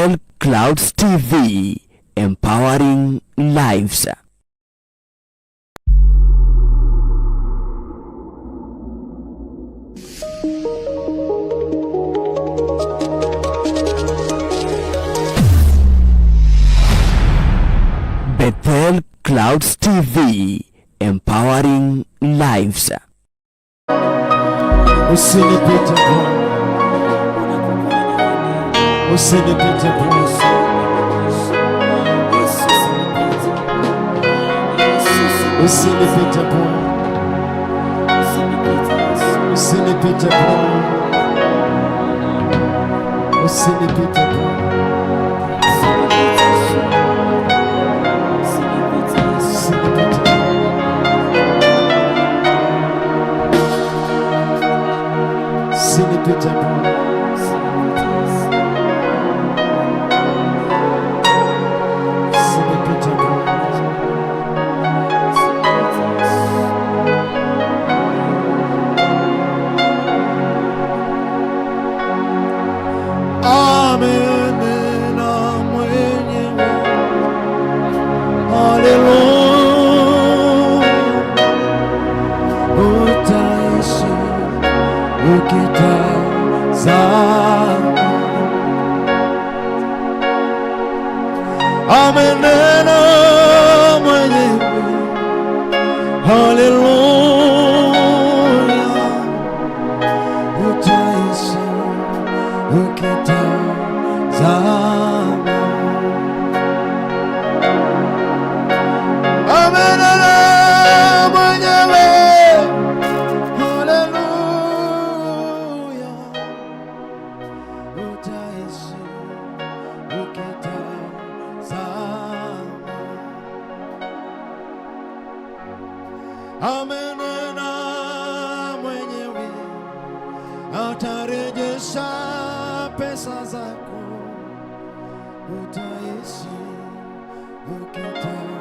Bethel Clouds TV, empowering lives. Bethel Clouds TV, empowering lives. Usinipite Bwana, usinipite Bwana, usinipite Bwana, usinipite Bwana, usinipite Bwana. Usinipite Bwana, usinipite Bwana. Amenena mwenyewe, haleluya, utaishi ukitazama. Amenena mwenyewe, haleluya, utaishi ukitazama. Amenena mwenyewe, haleluya, utaishi ukitazama. Amenena mwenyewe, atarejesha pesa zako, utaishi ukitazama.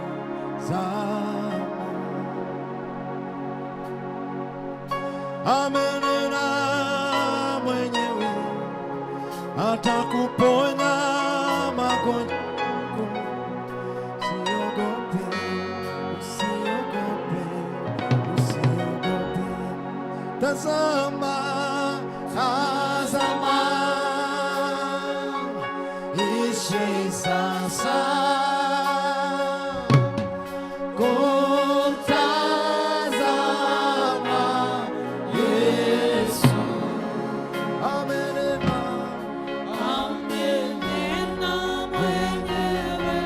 Amenena mwenyewe, atakuponya magonjwa. Usiogope, usiogope, usiogope. Tazama, tazama, ishi sasa. Kumtazama Yesu. Amenena mwenyewe,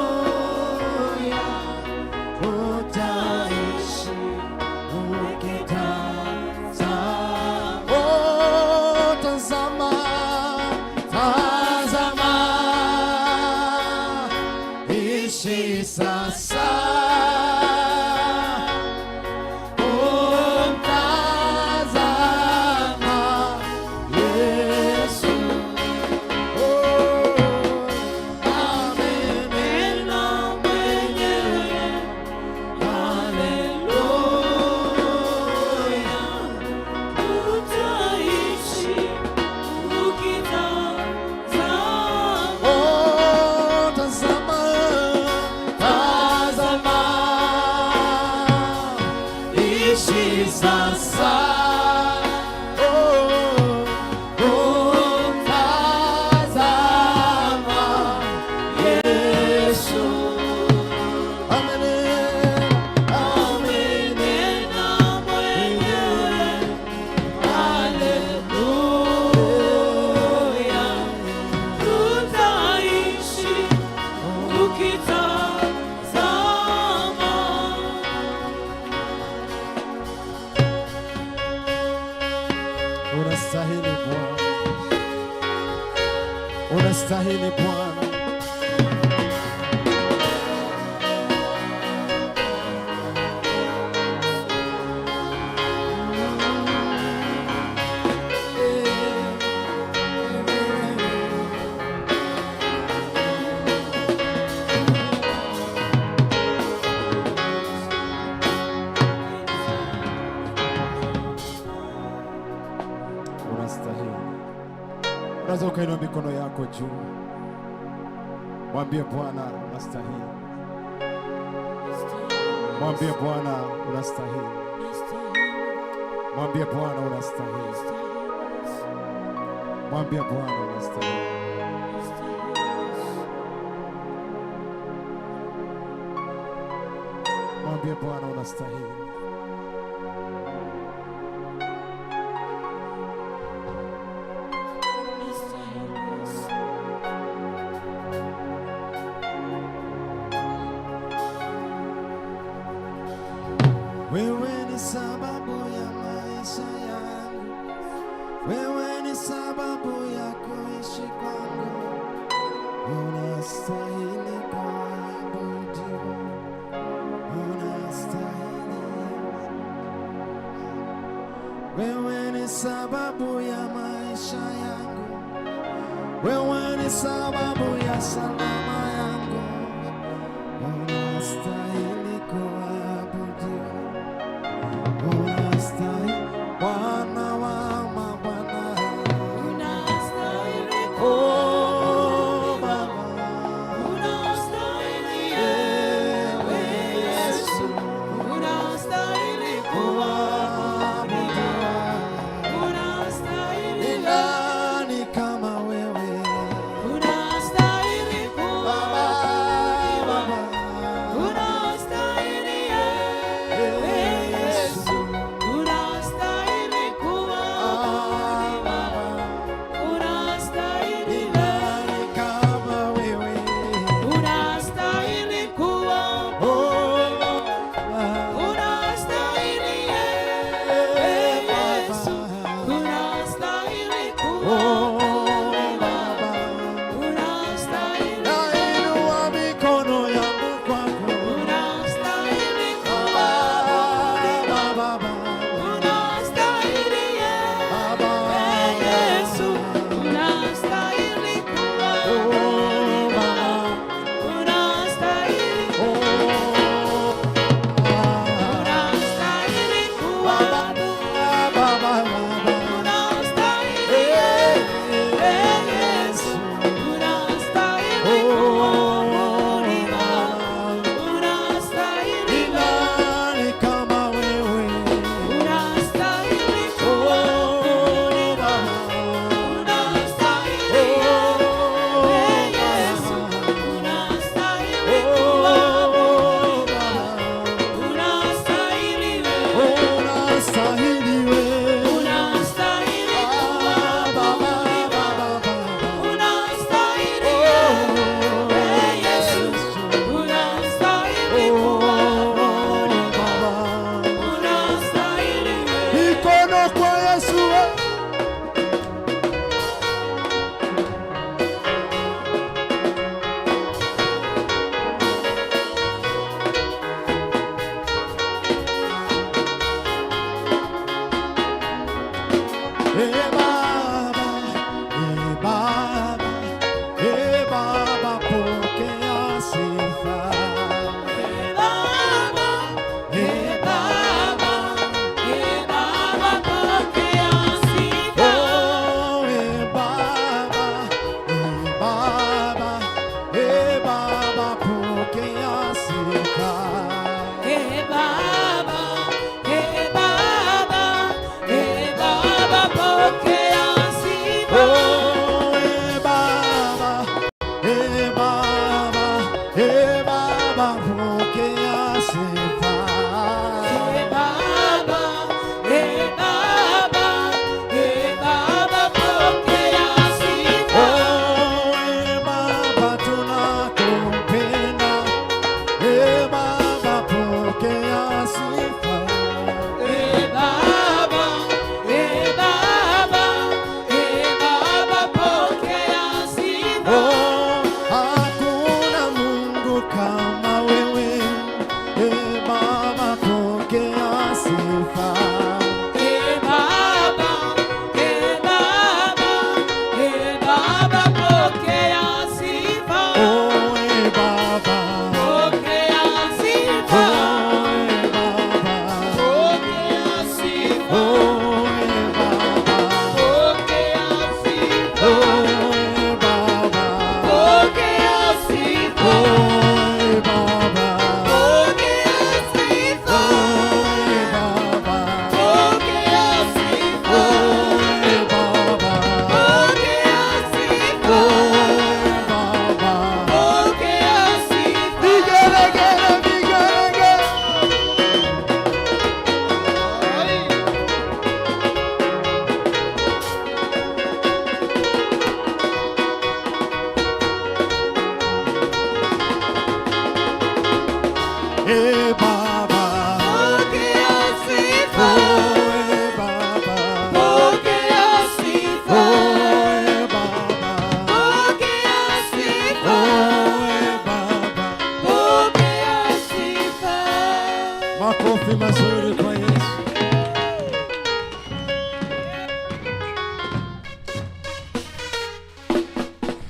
haleluya, utaishi ukitazama. Oh, tazama, tazama, ishi sasa. Unastahili Bwana, unastahili Bwana. unastahili. Unaweza ukainua mikono yako juu, mwambie Bwana unastahili. Mwambie Bwana unastahili. Mwambie Bwana unastahili. Mwambie Bwana unastahili. Mwambie Bwana unastahili. Wewe ni sababu ya maisha yangu, wewe ni sababu ya kuishi kwangu. Unastahili kuabudiwa, unastahili. Wewe ni sababu ya maisha yangu, wewe ni sababu ya salama yangu. Unastahili kuabudiwa, unastahili Bwana wa mabwana, unastahili Baba, unastahili Yesu, unastahili kuabudiwa, unastahili. Nani kama wewe, unastahili kuabudiwa.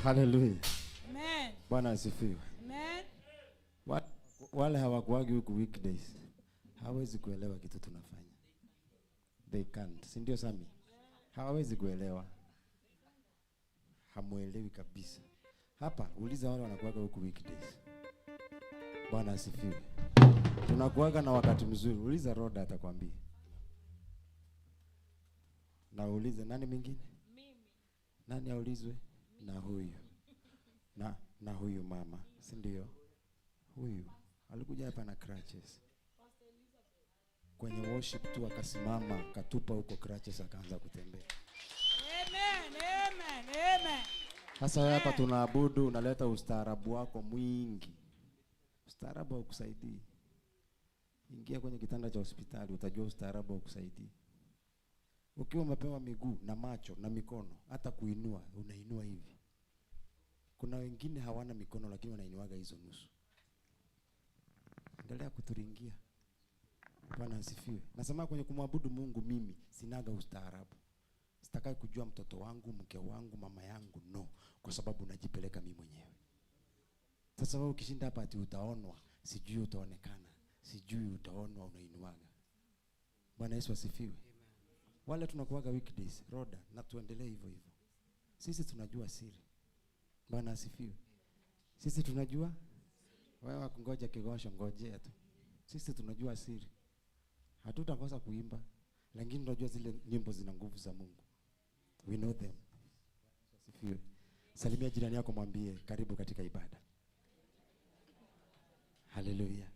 Hallelujah. Amen. Bwana asifiwe. Amen. Wale hawakuagi huku weekdays hawezi kuelewa kitu tunafanya. They can't. Si ndio Sami? Hawawezi kuelewa. Hamuelewi kabisa. Hapa uliza wale wanakuaga huku weekdays. Bwana asifiwe. Tunakuaga na wakati mzuri. Uliza Roda atakwambia. Na ulize nani mwingine? Mimi. Nani aulizwe? Na huyu. Na huyu mama, si ndio? Huyu alikuja hapa na crutches. Kwenye worship tu akasimama, katupa huko crutches akaanza kutembea. Amen. Amen. Amen. Sasa hapa tunaabudu, unaleta ustaarabu wako mwingi. Ustaarabu haukusaidii. Ingia kwenye kitanda cha hospitali utajua ustaarabu haukusaidii. Ukiwa umepewa miguu na macho na mikono, hata kuinua unainua hivi. Kuna wengine hawana mikono lakini wanainuaga hizo nusu. Endelea kuturingia. Bwana asifiwe. Nasema kwenye kumwabudu Mungu mimi sinaga ustaarabu. Sitakai kujua mtoto wangu, mke wangu, mama yangu, no, kwa sababu najipeleka mimi mwenyewe. Sasa wewe ukishinda hapa ati utaonwa, sijui utaonekana, sijui utaonwa unainuaga. Bwana Yesu asifiwe. Wale tunakuaga weekdays, Roda, na tuendelee hivyo hivyo. Sisi tunajua siri. Bwana asifiwe. Sisi tunajua. Wewe wakungoja kigosho ngojea tu. Sisi tunajua siri. Hatutakosa kuimba, lakini tunajua zile nyimbo zina nguvu za Mungu. We know them. Asifiwe. Salimia jirani yako mwambie karibu katika ibada. Haleluya.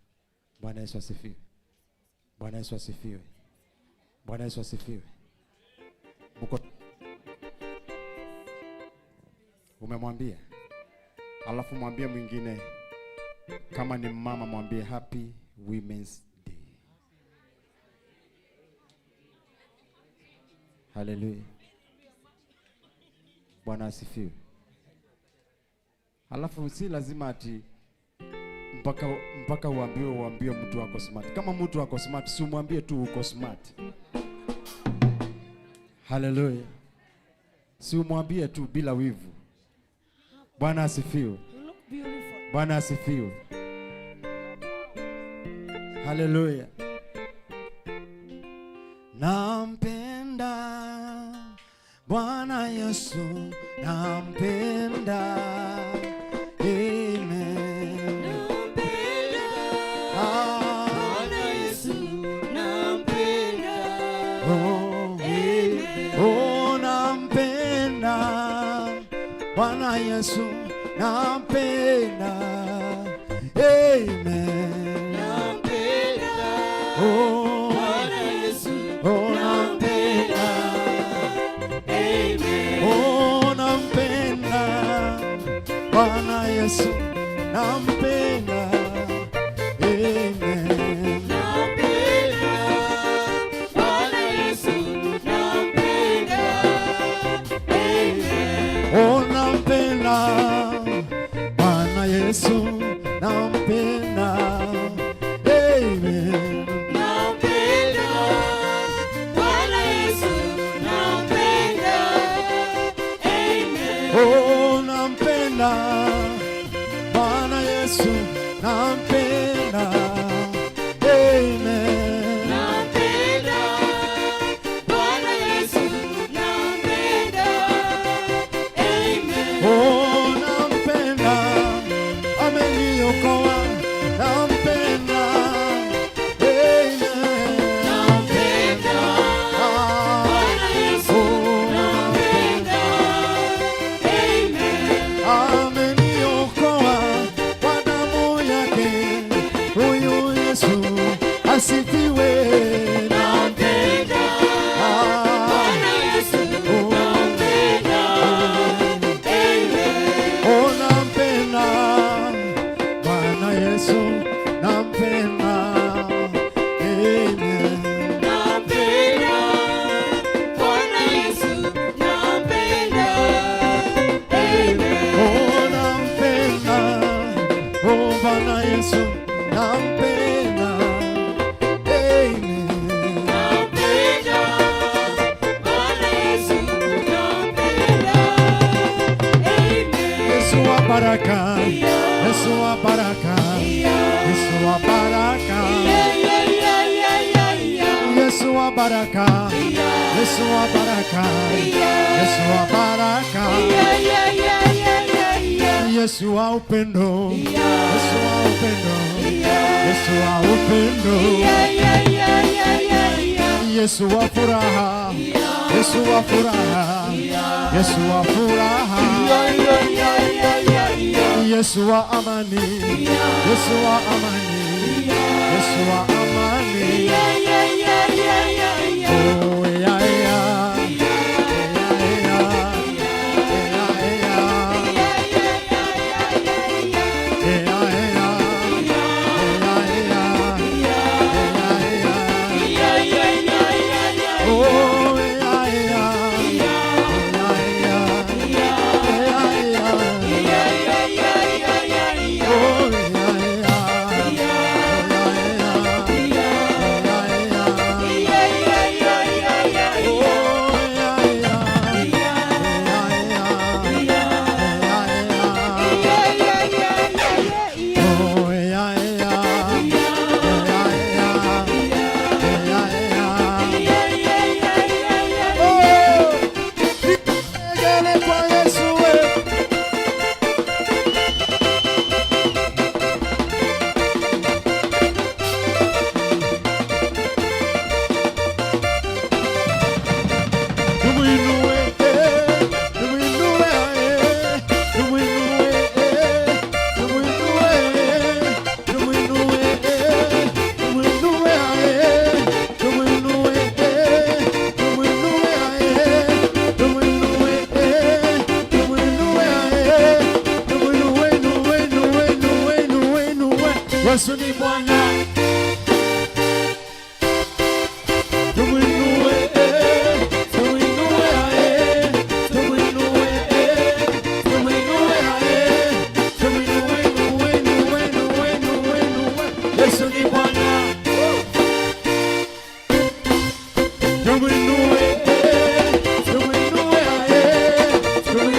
Bwana Yesu asifiwe. Bwana Yesu asifiwe. Bwana Yesu asifiwe. Umemwambia? Alafu mwambie mwingine kama ni mama mwambie Happy Women's Day. Haleluya. Bwana asifiwe. Alafu si lazima ati mpaka uambie mtu wako smart. Kama mtu wako smart si umwambie tu uko smart. Haleluya. Si umwambie tu bila wivu. Bwana asifiwe. Bwana asifiwe. Haleluya. Nampenda Bwana Yesu, nampenda. Amen. Nampenda Bwana Yesu, nampenda. Amen. Oh, nampenda Bwana Yesu, nampenda. Amen. Nampenda Bwana Yesu, nampenda. Amen. Oh, nampenda Bwana Yesu, nampenda. Amen. Nampenda Bwana Yesu, nampenda. Amen. Oh, nampenda Bwana Yesu, nampenda. Amen. Nampenda Bwana Yesu, nampenda. Amen. Oh, nampenda Bwana Yesu, nampenda. Amen. Nampenda Bwana Yesu, nampenda. Amen. Oh, nampenda, ameniokoa, nampenda. Amen. Nampenda Bwana Yesu, nampenda. Amen. Ameniokoa kwa damu yake, huyu Yesu asifiwe. Nampenda Bwana Yesu, nampenda. Amen. baraka, Yesu wa baraka, Yesu wa baraka, Yesu wa baraka, Yesu wa baraka, Yesu wa baraka, Yesu wa upendo, Yesu wa upendo, Yesu wa upendo, Yesu wa furaha, Yesu wa furaha, Yesu wa furaha, Yesu wa amani, Yesu wa amani, Yesu wa amani. Oh yeah yeah, Yesu ni Bwana. Tumuinue, tumuinue, tumuinue, tumuinue, tumuinue. Yesu ni Bwana. Tumuinue, tumuinue, tumuinue.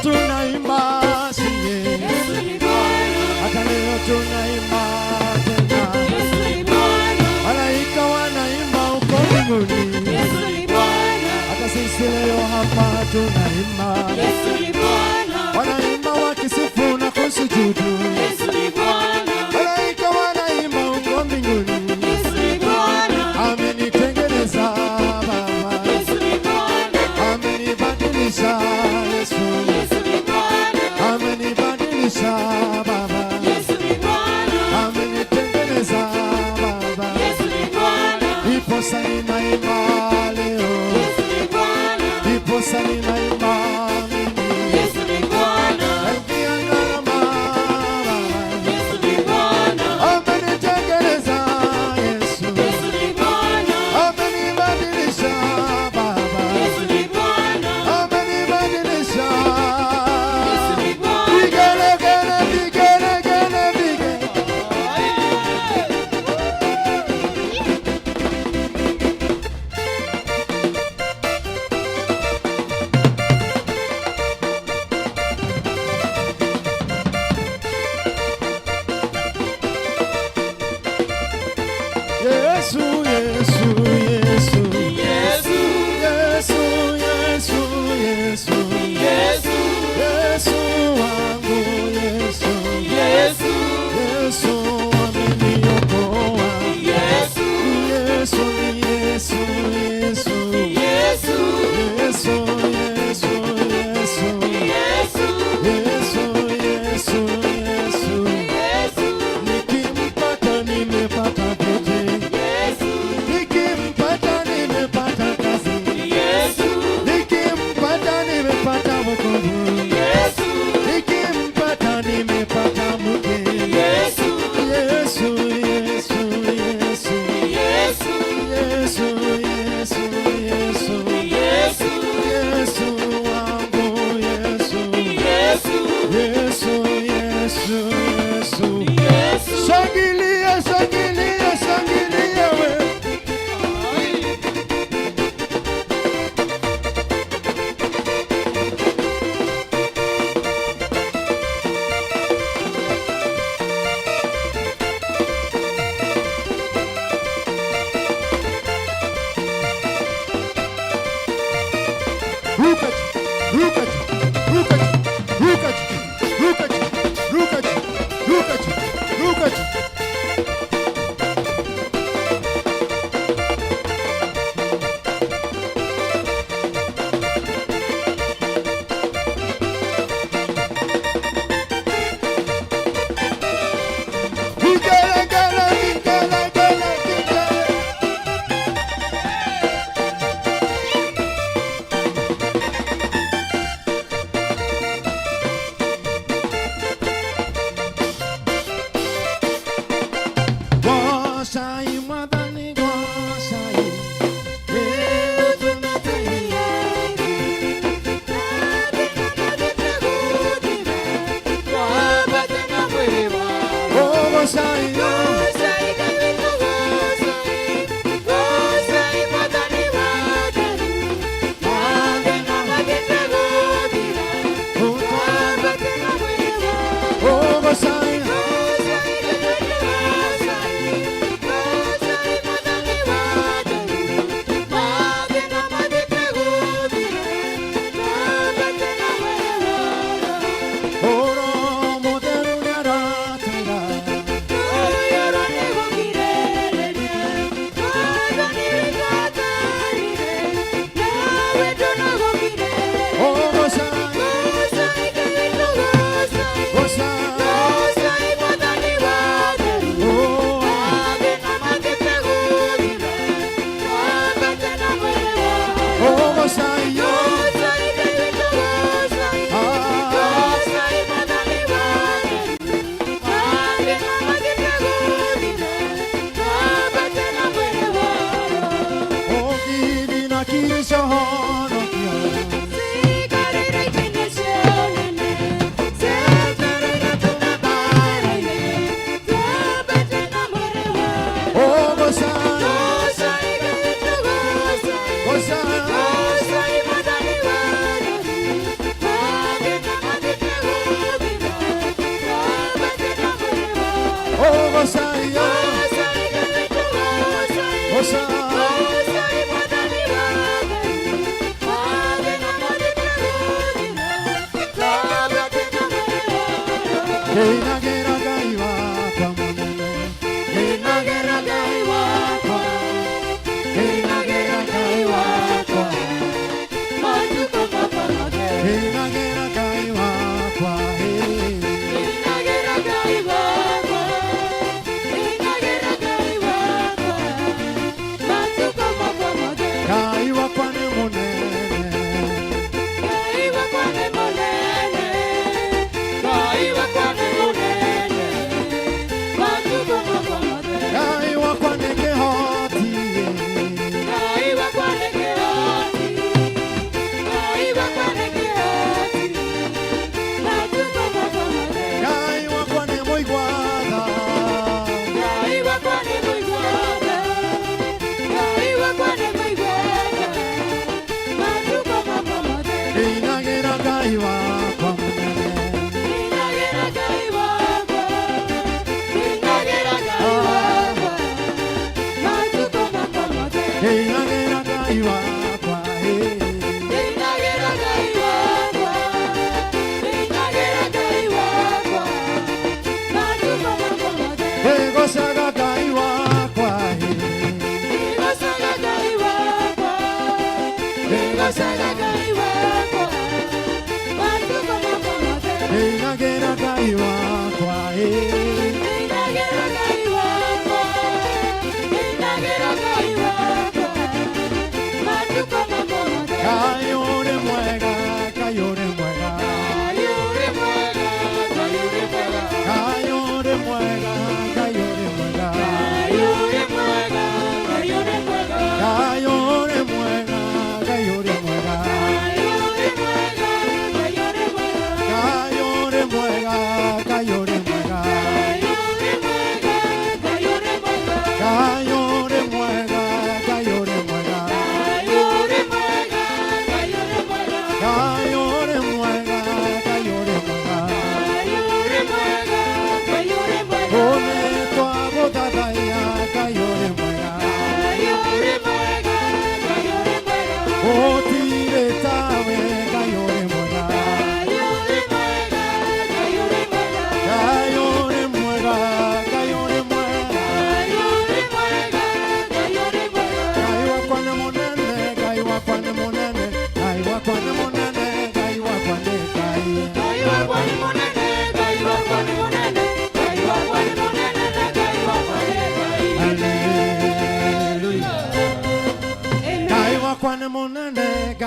Tunaimba sinye, hata leo tunaimba tena. Malaika wanaimba uko mbinguni, hata sisi leo hapa tunaimba. Wanaimba wakisifu na kusujudu. Malaika wanaimba uko mbinguni, amenitengeneza Baba, amenibadilisha Yesu. Amenibadilisha Baba, amenitengeneza Baba, ndiposa ninaimba leo, ndiposa ninaimba mimi. Alkia gharama Baba, amenitengeneza Yesu, amenibadilisha Baba, amenibadilisha. Yesu, Yesu, Yesu, Yesu, Yesu, Yesu, Yesu, Yesu wangu Yesu, Yesu, Yesu ameniokoa, Yesu, Yesu ni Yesu, Yesu wangu Yesu. Yesu, Yesu, Yesu. Shangilia, shangilia, shangilia wewe.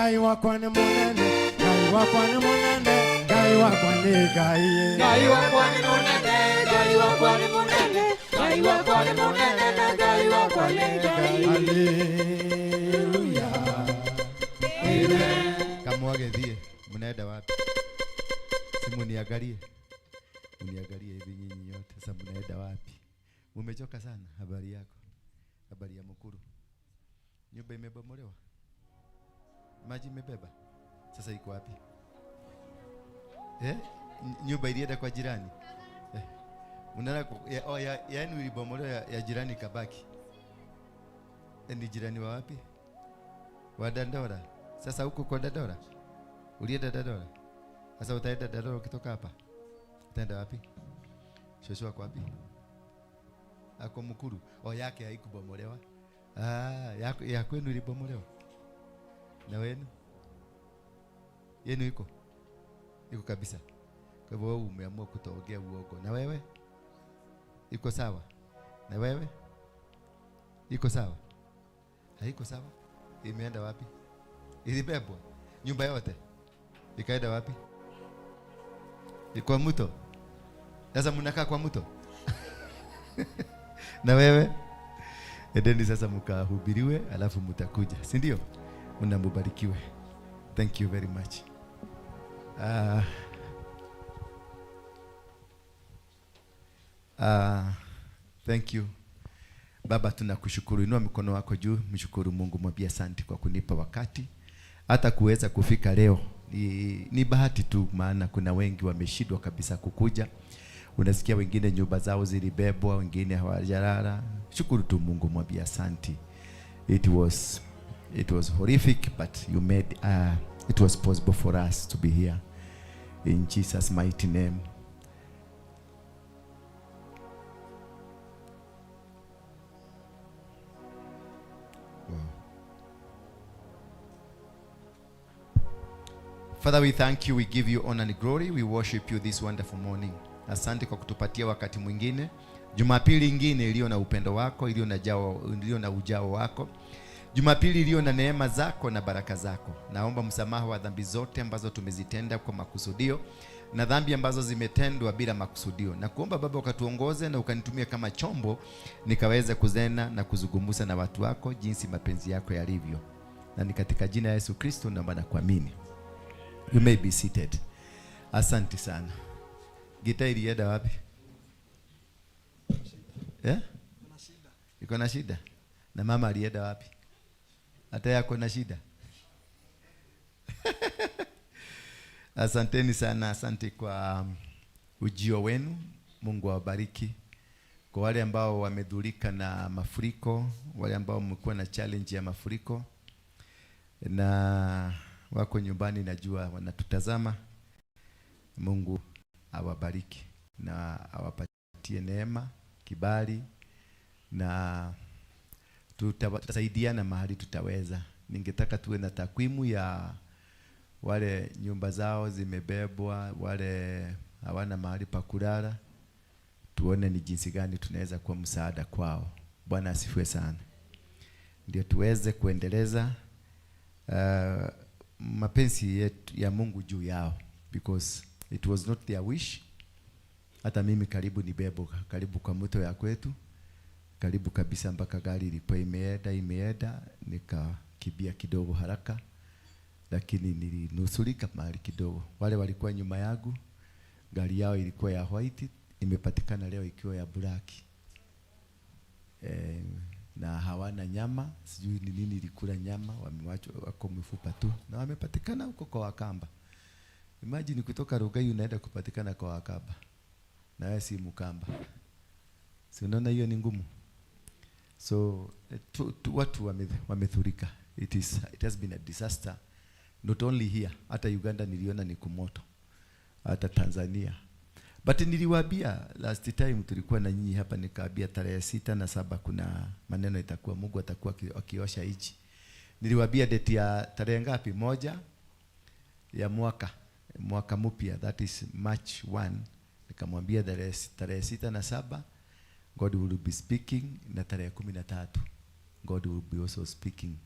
Ngai wakwa ni munene, Ngai wakwa ni munene, Ngai wakwa ni Ngai. Ngai wakwa ni munene, Ngai wakwa ni munene, Ngai wakwa ni munene, na Ngai wakwa ni Ngai. Haleluya. Amen. Kamwage thie, mnaenda wapi? Simu niangalie. Uniangalie hivi nyinyi yote. Sasa mnaenda wapi? Mumechoka sana. Habari yako? Habari ya Mukuru? Nyumba imebomolewa? Maji imebeba? Sasa iko wapi? Nyumba ilienda kwa jirani? Unaona yaani ilibomolewa ya jirani kabaki. Ni jirani wa wapi? Wa Dandora. Sasa huko kwa Dandora? Ulienda Dandora? Sasa utaenda Dandora ukitoka hapa? Utaenda wapi? Shosho wako wapi? Ako Mukuru. Yake haikubomolewa. Ya kwenu ilibomolewa. Na wenu? Yenu iko? Iko kabisa. Kwa hivyo wewe umeamua kutoongea uongo. Na wewe? Iko sawa? Na wewe? Iko sawa? Haiko sawa? Imeenda wapi? Ilibebwa. Nyumba yote ikaenda wapi? Iko mto. Sasa mnakaa kwa mto. Na wewe? Edeni sasa mkahubiriwe alafu mtakuja. Si ndio? Mnambarikiwe. Thank you very much. Thank you. Baba, tunakushukuru. Inua mikono wako juu, mshukuru Mungu, mwambie asante kwa kunipa wakati hata kuweza kufika leo. Ni bahati tu, maana kuna wengi wameshindwa kabisa kukuja. Unasikia wengine nyumba zao zilibebwa, wengine hawajalala. Shukuru tu Mungu, mwambie asante. It was horrific, but you made it was possible for us to be here. In Jesus' mighty name. Father, we thank you, we give you honor and glory, we worship you this wonderful morning. Asante kwa kutupatia wakati mwingine, Jumapili nyingine iliyo na upendo wako, iliyo na ujao wako, Jumapili iliyo na neema zako na baraka zako. Naomba msamaha wa dhambi zote ambazo tumezitenda kwa makusudio na dhambi ambazo zimetendwa bila makusudio. Na kuomba Baba ukatuongoze na ukanitumia kama chombo nikaweza kuzena na kuzungumza na watu wako jinsi mapenzi yako yalivyo. Na ni katika jina la Yesu Kristo naomba na kuamini. You may be seated. Asante sana. Gita ilienda wapi? Iko na shida. Na mama alienda wapi? Hata yako na shida. Asanteni sana, asante kwa ujio wenu. Mungu awabariki. Kwa wale ambao wamedhurika na mafuriko, wale ambao mmekuwa na challenge ya mafuriko na wako nyumbani, najua wanatutazama, Mungu awabariki na awapatie neema, kibali, na tutasaidiana mahali tutaweza. Ningetaka tuwe na takwimu ya wale nyumba zao zimebebwa, wale hawana mahali pa kulala, tuone ni jinsi gani tunaweza kuwa msaada kwao. Bwana asifiwe sana. Ndio tuweze kuendeleza mapenzi yetu ya Mungu juu yao, because it was not their wish. Hata mimi karibu nibebo karibu kwa mto ya kwetu, karibu kabisa mpaka gari ilikuwa imeenda nikakibia kidogo haraka, lakini nilinusurika mahali kidogo. Wale walikuwa nyuma yangu, gari yao ilikuwa ya white, imepatikana leo ikiwa ya black. Na hawana nyama, sijui ni nini ilikula nyama, wamewachwa wako mifupa tu, na wamepatikana huko kwa Wakamba. Imagine kutoka Rugai unaenda kupatikana kwa Wakamba, na wewe si Mkamba. Si unaona hiyo ni ngumu? So watu wamethurika. It has been a disaster, not only here, hata Uganda niliona ni kumoto, hata Tanzania. But niliwaambia last time tulikuwa na nyinyi hapa, nikaambia tarehe 6 na 7 kuna maneno itakuwa, Mungu atakuwa akiosha hichi. Niliwaambia date ya tarehe ngapi? 1 ya mwaka mpya, that is March 1. Nikamwambia tarehe 6 na 7 God will be speaking, na tarehe 13 God will be also speaking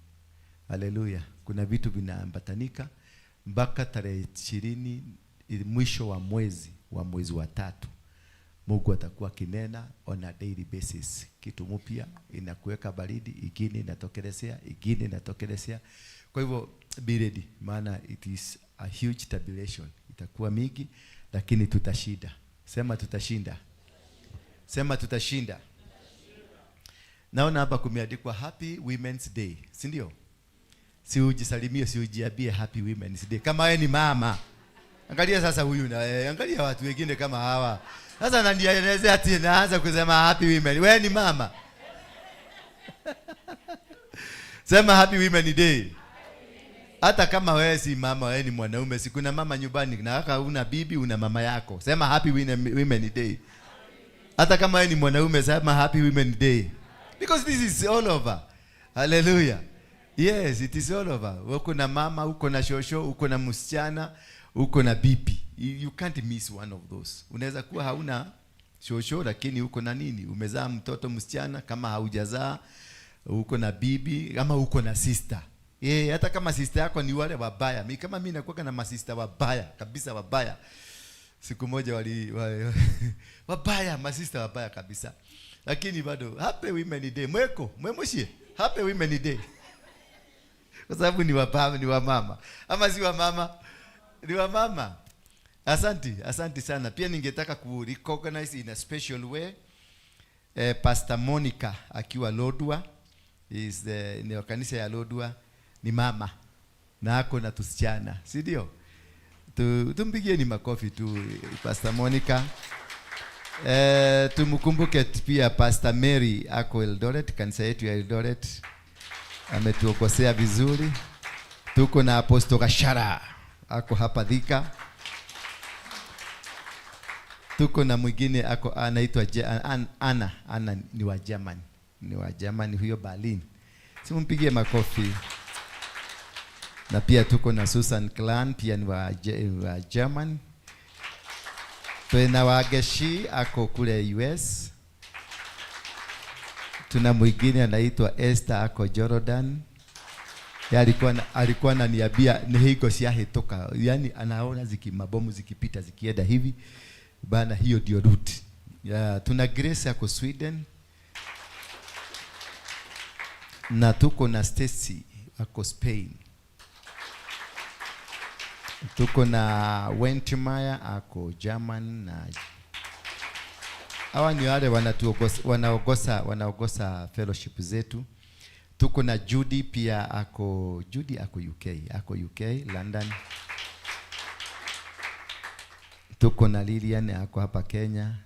Haleluya. Kuna vitu vinaambatanika mpaka tarehe 20 mwisho wa mwezi wa 3. Mungu atakuwa kinena on a daily basis. Kitu mpya inakuweka baridi, ingine inatokelezea. Kwa hivyo be ready, maana it is a huge tribulation. Itakuwa mingi lakini tutashinda. Sema tutashinda. Sema tutashinda. Naona hapa kumeandikwa Happy Women's Day, si ndio? Si ujisalimie, si ujiambie Happy Women's Day. Kama wewe ni mama, angalia sasa huyu na angalia watu wengine kama hawa. Sasa ananielezea ati naanza kusema Happy Women. Wewe ni mama. Sema Happy Women's Day. Hata kama wewe si mama, wewe ni mwanaume, si kuna mama nyumbani na haka una bibi, una mama yako. Sema Happy Women's Day. Hata kama wewe ni mwanaume, sema Happy Women's Day. Because this is all over. Hallelujah. Yes, it is all over. Uko na mama, uko na shosho, uko na msichana, uko na bibi. You can't miss one of those. Unaweza kuwa hauna shosho lakini uko na nini? Umezaa mtoto msichana, kama haujazaa uko na bibi, kama uko na sister. Hata kama sister yako ni wale wabaya. Mimi nakuwa na masista wabaya, kabisa wabaya. Siku moja wabaya, masista wabaya kabisa. Lakini bado Happy Women's Day. Mwemoshie Happy Women's Day. Kwa sababu ni wababa, ni wamama. Ama si wamama? Ni wamama. Asante sana. Pia ningetaka ku recognize in a special way Pastor Monica akiwa Lodwa. Ni kanisa ya Lodwa, ni mama. Na ako na tusichana, si ndio? Tumpigie ni makofi tu Pastor Monica. Tumkumbuke pia Pastor Mary ako Eldoret, kanisa yetu ya Eldoret. Ametuokosea vizuri. Tuko na Apostle Kashara ako hapa Thika. Tuko na mwingine ako anaitwa Anna ni wa German. Ni wa German huyo Berlin. Simumpigie makofi. Na pia tuko na Susan Clan pia ni wa German. Tuna Wageshi ako kule US. Tuna mwingine anaitwa Esther ako Jordan. Alikuwa ananiambia ni higo siahetoka. Yaani anaona mabomu zikipita zikienda hivi. Bana hiyo ndio route. Tuna Grace ako Sweden. Na tuko na Stacy ako Spain. Tuko na Wentmeyer ako German na hawa ni wale wanaogosa fellowship zetu. Tuko na Judy pia ako UK London. Tuko na Lilian ako hapa Kenya.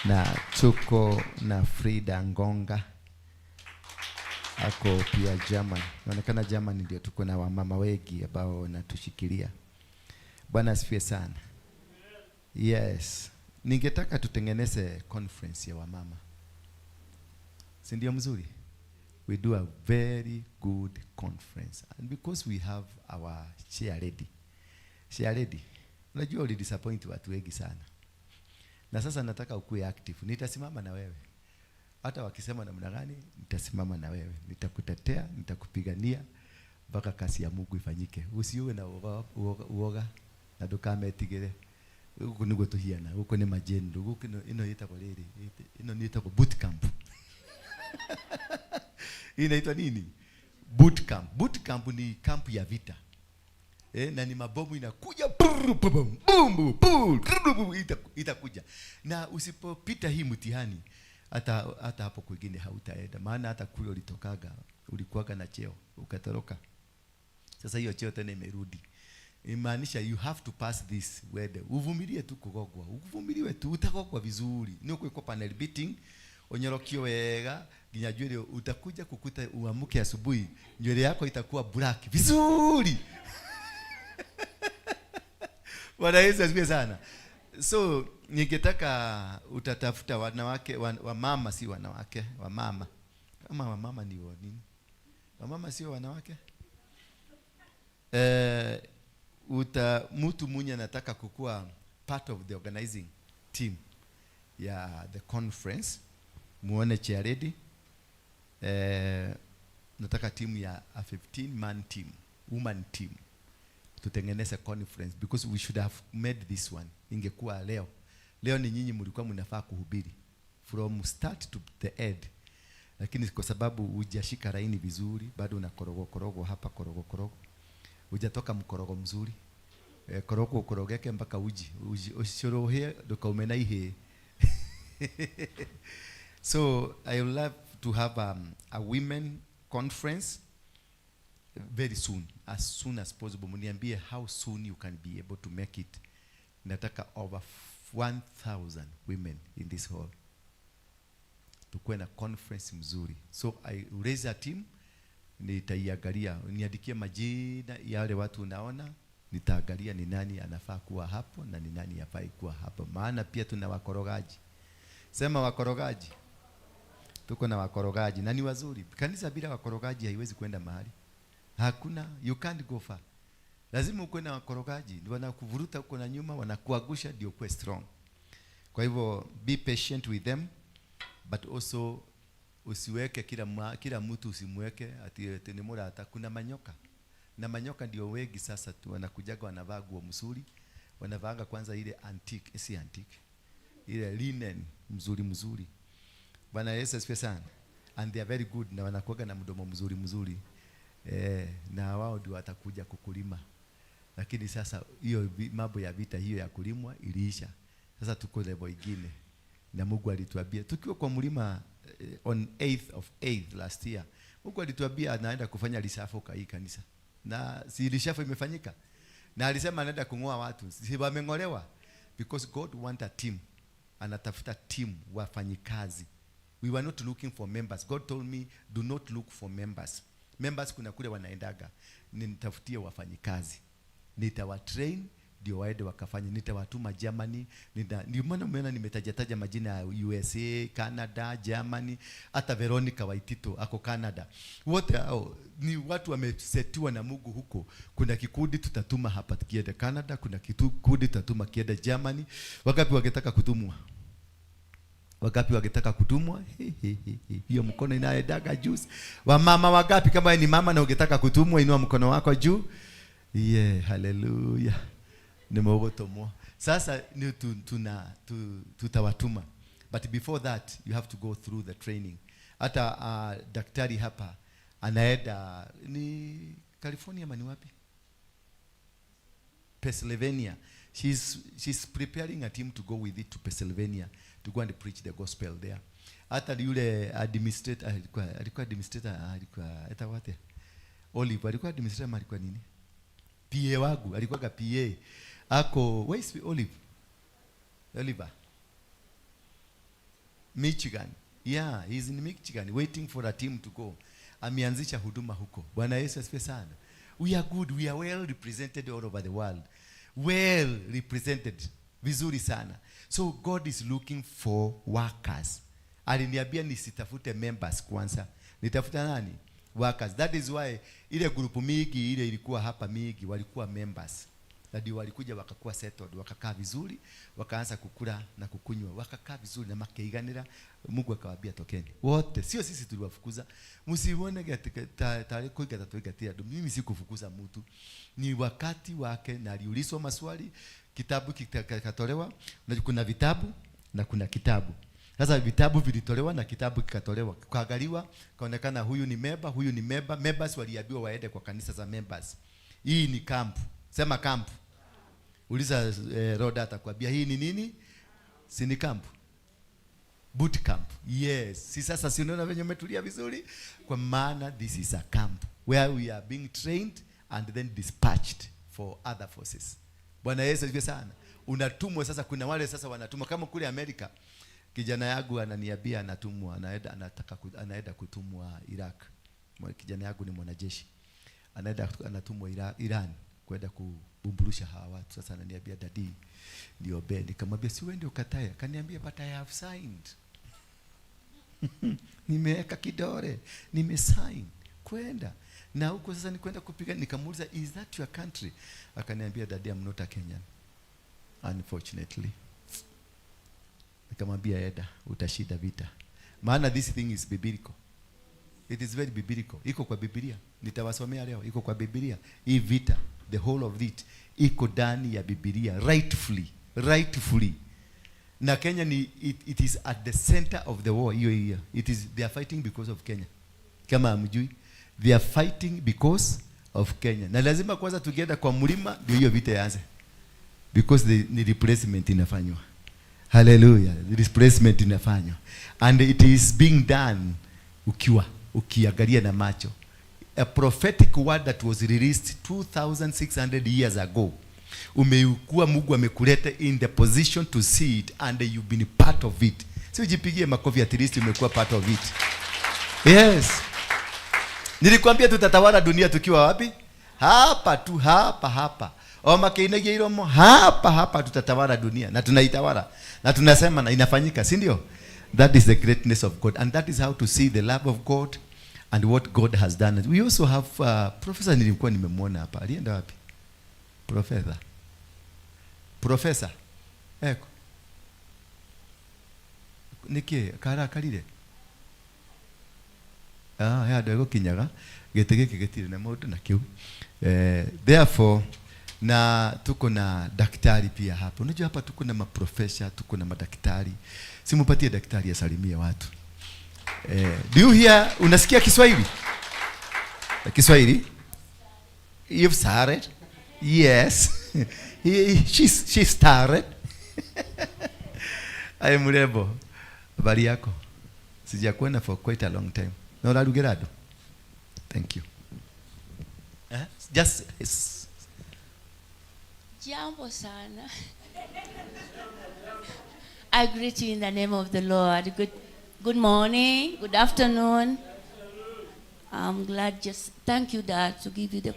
Na tuko na Frida Ngonga ako pia German. Inaonekana German ndio tuko na wamama wengi ambao wanatushikilia. Bwana asifiwe sana. Yes. Ningetaka tutengeneze conference ya wamama. Si ndio mzuri? We do a very good conference. And because we have our chair ready. Unajua uli disappoint watu wengi sana. Na sasa nataka ukue active. Nitasimama na wewe. Hata wakisema namna gani, nitasimama na wewe. Nitakutetea, nitakupigania mpaka kazi ya Mungu ifanyike. Usiwe na uoga na dukametigere. Huko niko tuhiana, huko ni majendo, huko inaitwa kwa leli. Inaitwa kwa boot camp. Inaitwa nini? Boot camp. Boot camp ni kampu ya vita. Na ni mabomu inakuja itakuja. Na usipopita hii mtihani hata hapo kwingine hautaenda. Maana hata kule ulitokaga ulikuwaga na cheo ukatoroka. Sasa hiyo cheo tena imerudi. Imaanisha you have to pass this wede. Uvumilie tu kugogwa. Uvumiliwe tu utagogwa vizuri. Niko kwa panel beating onyorokio wega ginya nywele utakuja kukuta uamuke asubuhi nywele yako itakuwa black vizuri. Bwana Yesu asifiwe sana. So ningetaka utatafuta wanawake wamama, si wanawake, wamama. Kama wamama ni nini? Wamama sio wanawake? Mtu mwenye anataka kukua part of the organizing team ya the conference, muone chair ready. nataka timu ya a 15 man team, woman team, tutengeneze conference, because we should have made this one. Ingekuwa leo ni nyinyi mlikuwa mnafaa kuhubiri from start to the end, lakini kwa sababu hujashika laini vizuri, bado una korogo hapa, korogo hujatoka mkorogo mzuri, korogo ukorogeke mpaka uji ushorohe doka umena ihe. So I would love to have a women conference very soon as possible. Muniambie how soon you can be able to make it. Nataka over 1,000 women in this hall. Tukue na conference mzuri. So I raise a team, nitaiangalia, niandikie majina ya wale watu unaona, nitaangalia ni nani anafaa kuwa hapo na ni nani hafai kuwa hapo. Maana pia tuna wakorogaji. Sema wakorogaji. Tuko na wakorogaji na ni wazuri. Kanisa bila wakorogaji haiwezi kwenda mahali. Hakuna, you can't go far. Lazima ukue na wakorogaji, ndio wanakuvuruta huko na nyuma, wanakuagusha ndio kuwe strong. Kwa hivyo be patient with them, but also usiweke kila mtu usimweke ati ni mura hata kuna manyoka. Na manyoka ndio wengi sasa tu wanakujaga wanavaa nguo mzuri, wanavaanga kwanza ile antique, si antique. Ile linen mzuri. Bwana Yesu asifiwe sana. And they are very good, na wanakuaga na mdomo mzuri. Na wao ndio watakuja kukulima. Lakini sasa hiyo mambo ya vita hiyo ya kulimwa iliisha. Sasa tuko level ingine. Na Mungu alituambia tukiwa kwa mlima on 8th of 8th last year. Mungu alituambia anaenda kufanya lisafo kwa hii kanisa. Na si lisafo imefanyika. Na alisema anaenda kungoa watu. Si wameng'olewa, because God want a team. Anatafuta team wafanyikazi. We were not looking for members. God told me do not look for members. Members kuna kule wanaendaga. Nitafutie wafanyikazi. Nitawatrain ndio waende wakafanya. Nitawatuma Germany. Ndio maana umeona nimetajataja majina ya USA, Canada, Germany, hata Veronica Waitito ako Canada. Wote hao ni watu wamesetiwa na Mungu huko. Kuna kikundi tutatuma hapa kiende Canada, kuna kikundi tutatuma kiende Germany. Wangapi wangetaka kutumwa? Wangapi wangetaka kutumwa? Hiyo mkono inaendaga juu. Wamama wangapi kama ni mama na ungetaka kutumwa, inua mkono wako juu. Hallelujah. Nimeogotomwa. Sasa ni tutawatuma. But before that you have to go through the training. Hata daktari hapa anaenda ni California mani wapi? Pennsylvania. She's preparing a team to go with it to Pennsylvania to go and preach the gospel there. Hata yule administrator alikuwa eta wate Olive alikuwa administrator, alikuwa nini? PA wangu alikuwa PA. Ako where is Oliver? Michigan. Yeah, he's in Michigan waiting for a team to go. Ameanzisha huduma huko. Bwana Yesu asifiwe sana. We are good, we are well represented all over the world. Well represented. Vizuri sana. So God is looking for workers. Aliniambia nisitafute members kwanza. Nitafuta nani? Workers. That is why ile grupu mingi ile ilikuwa hapa mingi walikuwa members. Ndio walikuja wakakuwa settled, wakakaa vizuri, wakaanza kukula na kukunywa, wakakaa vizuri na makeiganira. Mungu akawaambia tokeni. Wote, sio sisi tuliwafukuza. Msione tarehe kuiga tatoigatia. Mimi sikufukuza mtu. Ni wakati wake na aliulizwa maswali, kitabu kikatolewa, na kuna vitabu na kuna kitabu. Sasa vitabu vilitolewa na kitabu kikatolewa. Kaangaliwa, kaonekana huyu ni member, huyu ni member. Members waliambiwa waende kwa kanisa za members. Hii ni camp. Sema camp. Uliza Roda atakwambia hii ni nini? Si ni camp. Boot camp. Yes. Si sasa si unaona venye umetulia vizuri? Kwa maana this is a camp where we are being trained and then dispatched for other forces. Bwana Yesu asifiwe sana. Unatumwa sasa, kuna wale sasa wanatumwa kama kule Amerika. Kijana yangu ananiambia anatumwa, anaenda kutumwa Iraq. Kijana yangu ni mwanajeshi. Anatumwa Iran kwenda kubumburusha hawa watu. Sasa ananiambia dadi niombe. Nikamwambia si wewe ndio ukatae. Akaniambia but I have signed. Nimeweka kidole, nimesign kwenda. Na huko sasa ni kwenda kupiga. Nikamuuliza is that your country? Akaniambia dadi I'm not a Kenyan. Unfortunately. Nikamwambia eda utashida vita. Maana this thing is biblical. It is very biblical. Iko kwa Biblia. Nitawasomea leo. Iko kwa Biblia. Hii vita, the whole of it, iko ndani ya Biblia rightfully. Na Kenya ni it is at the center of the war hiyo. They are fighting because of Kenya. Kama hamjui, they are fighting because of Kenya. Na lazima kwanza together kwa mlima ndio hiyo vita yaanze. Because the replacement inafanywa. Hallelujah. The replacement inafanywa. And it is being done ukiangalia na macho. A prophetic word that was released 2600 years ago. Umeukua Mungu amekuleta in the position to see it and you've been part of it. So ujipigie makofi, at least umekuwa part of it. Yes. Nilikwambia tutatawala dunia tukiwa wapi? Hapa tu, hapa. Omakeinagia iromo, hapa tutatawala dunia na tunaitawala. Na tunasema na inafanyika, si ndio? That is the greatness of God, and that is how to see the love of God and what God has done. We also have professor nilikuwa nimemwona hapa. Alienda wapi? Professor. Eko. Niki kalile. Ya dogo kinyaga getege getire na moto na kiu. Therefore na tuko na daktari pia hapa. Unajua hapa tuko na maprofesa, tuko na madaktari. Simupatie daktari asalimie watu. Do you hear? Unasikia Kiswahili? Kiswahili? You've started? Yes. She started. I am mrembo. Habari yako? Sijakuona for quite a long time. Na unarugerado? Thank you. Just Jambo sana. I greet you in the name of the Lord. Good morning, good afternoon. I'm glad, thank you, Dad, to give you the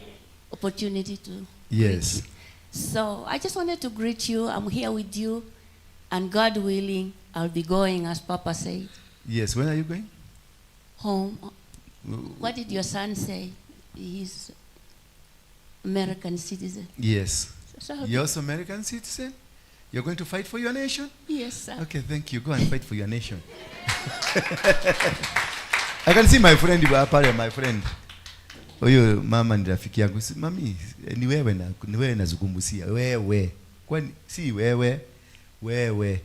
opportunity to yes. So I just wanted to greet you. I'm here with you, and God willing, I'll be going, as Papa said. Yes, when are you going? Home. What did your son say? He's American citizen. Yes. So You're also American citizen? You're going to fight for your nation? yes, sir. Okay, thank you. Go and fight for your nation. I can see my friend pale, my friend. Huyo mama ni rafiki yangu. Mami, ni wewe nazungumzia. Wewe. Kwani si wewe? Wewe.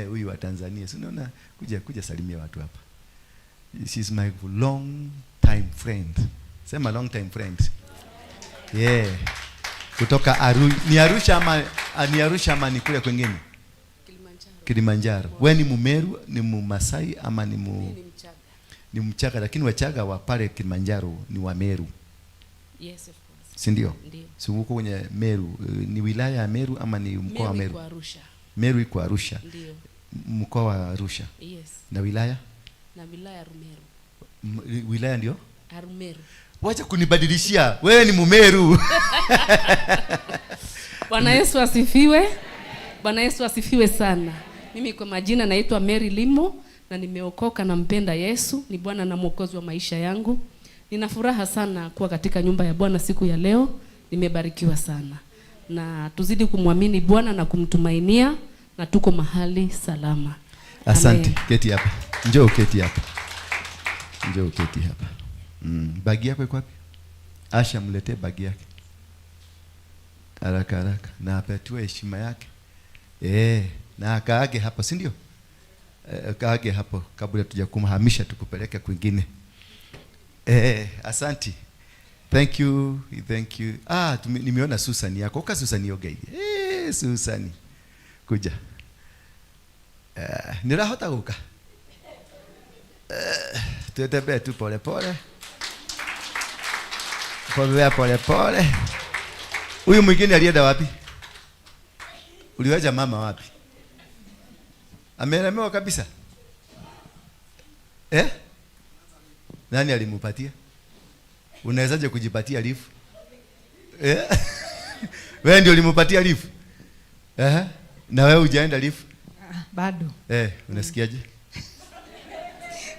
Huyu wa Tanzania. Si unaona kuja salimia watu hapa. She's my long time friend. Sema long time friend. Yeah. Kutoka ni Arusha ama ni kule kwingine? Kilimanjaro. Wewe ni Mumeru, ni Mumasai ama ni Mchaga? Ni Mchaga, lakini Wachaga wa pale Kilimanjaro ni wa Meru. Yes, of course. Si ndio? Ndio. Si uko kwenye Meru, ni wilaya ya Meru ama ni mkoa wa Meru? Meru iko Arusha. Meru iko Arusha. Ndio. Mkoa wa Arusha. Yes. Na wilaya? Na wilaya Rumeru. Wilaya ndio? Rumeru. Wacha kunibadilishia. Wewe ni Mumeru. Bwana Yesu asifiwe. Bwana Yesu asifiwe sana. Mimi kwa majina naitwa Mary Limo na nimeokoka na mpenda Yesu, ni Bwana na Mwokozi wa maisha yangu. Nina furaha sana kuwa katika nyumba ya Bwana siku ya leo. Nimebarikiwa sana. Na tuzidi kumwamini Bwana na kumtumainia na tuko mahali salama. Asante. Keti hapa. Njoo keti hapa. Bagi yako iko wapi? Asha, mletee bagi yake. Haraka. Na apatiwe heshima yake. Na akaage hapo, si ndio? Akaage hapo kabla tujakumhamisha tukupeleke kwingine. Asante. Thank you. Nimeona Susan yako. Uka Susan yoga. Susan. Kuja. Nirahota uka. Tutembee tu pole. Pole. Huyu mwingine alienda wapi? Uliwacha mama wapi? Amelemewa kabisa. Nani alimupatia? Unawezaje kujipatia leave? Wewe ndio ulimupatia leave? Na wewe hujaenda leave? Bado. Unasikiaje?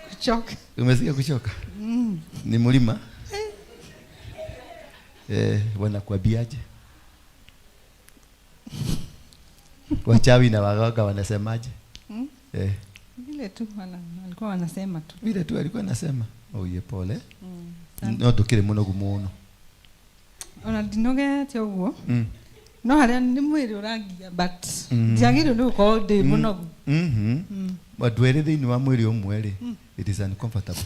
Kuchoka. Umesikia kuchoka? Ni mlima? Wanakuambiaje? Wachawi na waganga wanasemaje? Vile tu walikuwa wanasema tu. Vile tu alikuwa anasema. Oye pole. No ndukire muno gumuno. Ona ndinogete uguo. No haria ni mwiri urangia but ndiagire ni uko ndi munogu. Badwere thiini wa mwiri umwe ri. It is uncomfortable.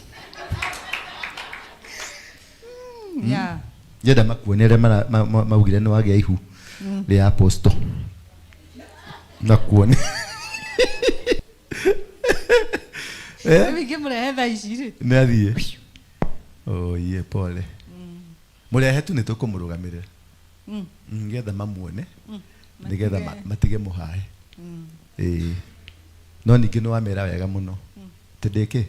Yeah. Yenda makuonere maugire no agia ihu. Ria apostle. Na kuone. Mimi mrehe tha ici ri. Nathie. Oye pole. Murehe tu nitukumurũgamĩrĩra. Ngetha mamuone. Nigetha matige muhae. No ningĩ no amera wega muno. Tindĩke.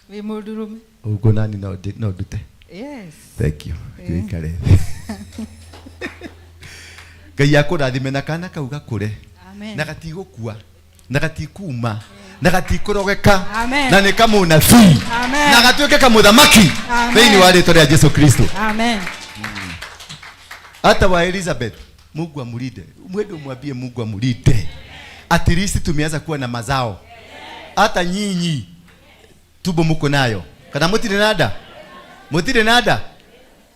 Wi mũndurume. Ugo nani no ndute. Yes. Thank you. Gĩikare. Ngai akũrathime na kana kau gakũre. Amen. Na gatigũkua. Na gatikuma. Na gatikũrogeka. Amen. Na nĩ kamũnabii. Amen. Na gatuĩke kamũthamaki. Thĩinĩ wa rĩĩtwa rĩa Yesu Kristo. Amen. Hata wa Elizabeth, Mungu amulinde. Mwende umwambie Mungu amulinde. At least tumeanza kuwa na mazao. Hata nyinyi tubo muko nayo. Kana mutire nada? Mutire nada?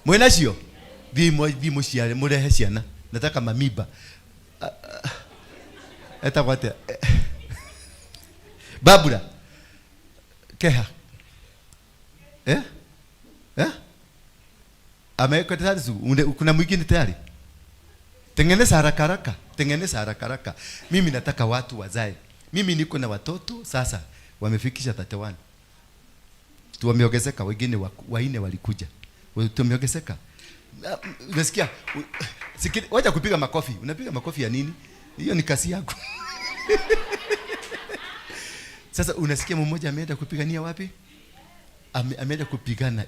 Mwenacio? Vimo ciare murehe ciana. Nataka mamiba. Eta kwate. Babura. Keha. Ameweka tayari kuna mwingine tayari. Tengeneza haraka haraka. Tengeneza haraka haraka. Mimi nataka watu wazae. Mimi niko na watoto sasa wamefikisha 31. Tumeongezeka wengine waine walikuja. Tumeongezeka. Unasikia? Wacha kupiga makofi. Unapiga makofi ya nini? Hiyo ni kazi yako. Sasa unasikia mmoja ameenda kupigania wapi? Ameenda kupigana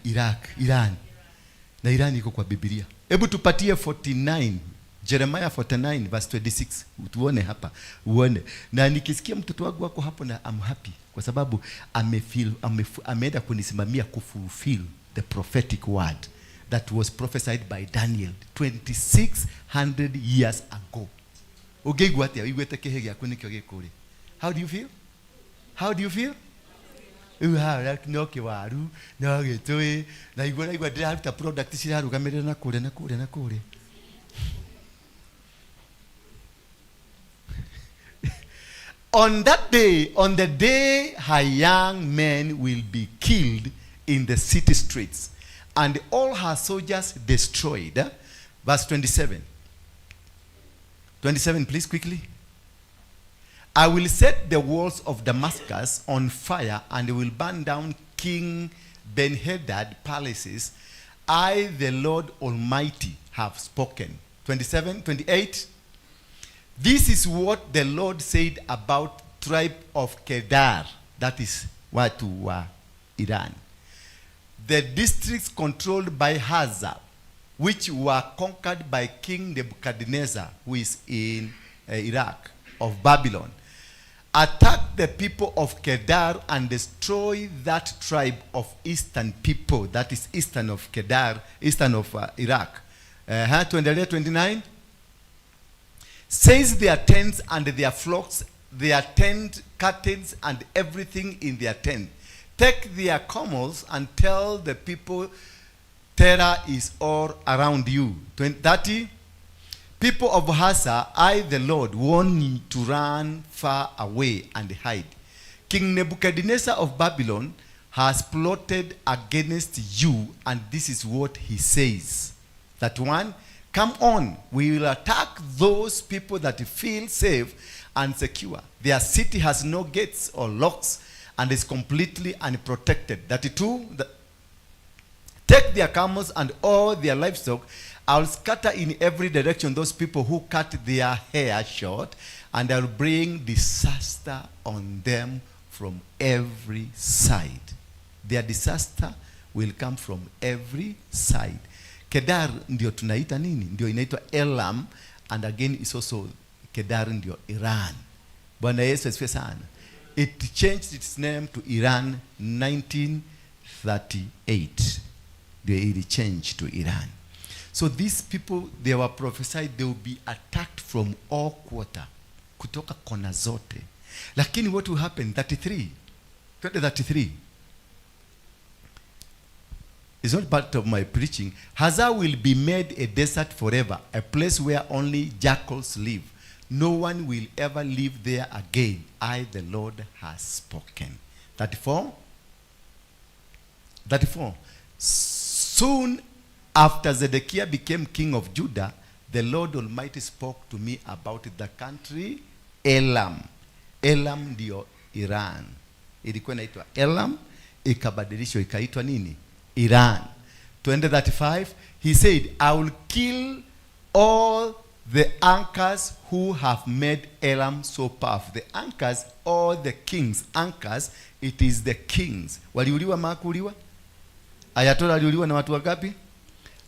Iran. Na Iran iko kwa Biblia. Hebu tupatie 49. Jeremiah 49 verse 26. Tuone hapa. Uone. Na nikisikia mtoto wangu wako hapo na I'm happy kwa sababu ameenda kunisimamia kufulfill the prophetic word that was prophesied by Daniel 2600 years ago. Ugeigwa atia igwete kihe gyaku nikyo gikuri. How do you feel? How do you feel? No kiwaru no gitui na igwa ndiraruta product cirarugamirira na kure. On the day her young men will be killed in the city streets and all her soldiers destroyed. Verse 27. 27 please quickly. I will set the walls of Damascus on fire and will burn down King Ben-Hadad palaces. I, the Lord Almighty, have spoken. 27, 28. This is what the Lord said about tribe of Kedar. That is watu wa Iran. The districts controlled by Hazar, which were conquered by King Nebuchadnezzar, who is in Iraq, of Babylon. Attack the people of Kedar and destroy that tribe of eastern people, that is eastern of Kedar, eastern of Iraq. 29. Says their tents and their flocks, their tent curtains and everything in their tent. Take their camels and tell the people terror is all around you. 30. People of Hazar, I the Lord warn you to run far away and hide. King Nebuchadnezzar of Babylon has plotted against you, and this is what he says. That one, come on, we will attack those people that feel safe and secure. Their city has no gates or locks and is completely unprotected. 32, take their camels and all their livestock. I'll scatter in every direction those people who cut their hair short, and I'll bring disaster on them from every side. Their disaster will come from every side. Kedar ndio tunaita nini? Ndio inaitwa Elam, and again it's also Kedar ndio Iran. Bwana Yesu asifiwe sana. It changed its name to Iran 1938. They changed to Iran. So these people, they were prophesied they will be attacked from all quarter, kutoka kona zote. Lakini what will happen? 33. It's not part of my preaching. Hazar will be made a desert forever, a place where only jackals live. No one will ever live there again. I, the Lord, has spoken. 34. Soon after Zedekiah became king of Judah, the Lord Almighty spoke to me about the country Elam. Elam ndio Iran. Ilikuwa inaitwa Elam, ikabadilishwa ikaitwa nini? Iran. 20:35, he said, I will kill all the anchors who have made Elam so powerful. The anchors, all the kings. Anchors, it is the kings. Waliuliwa makuliwa? Ayatollah aliuliwa na watu wangapi?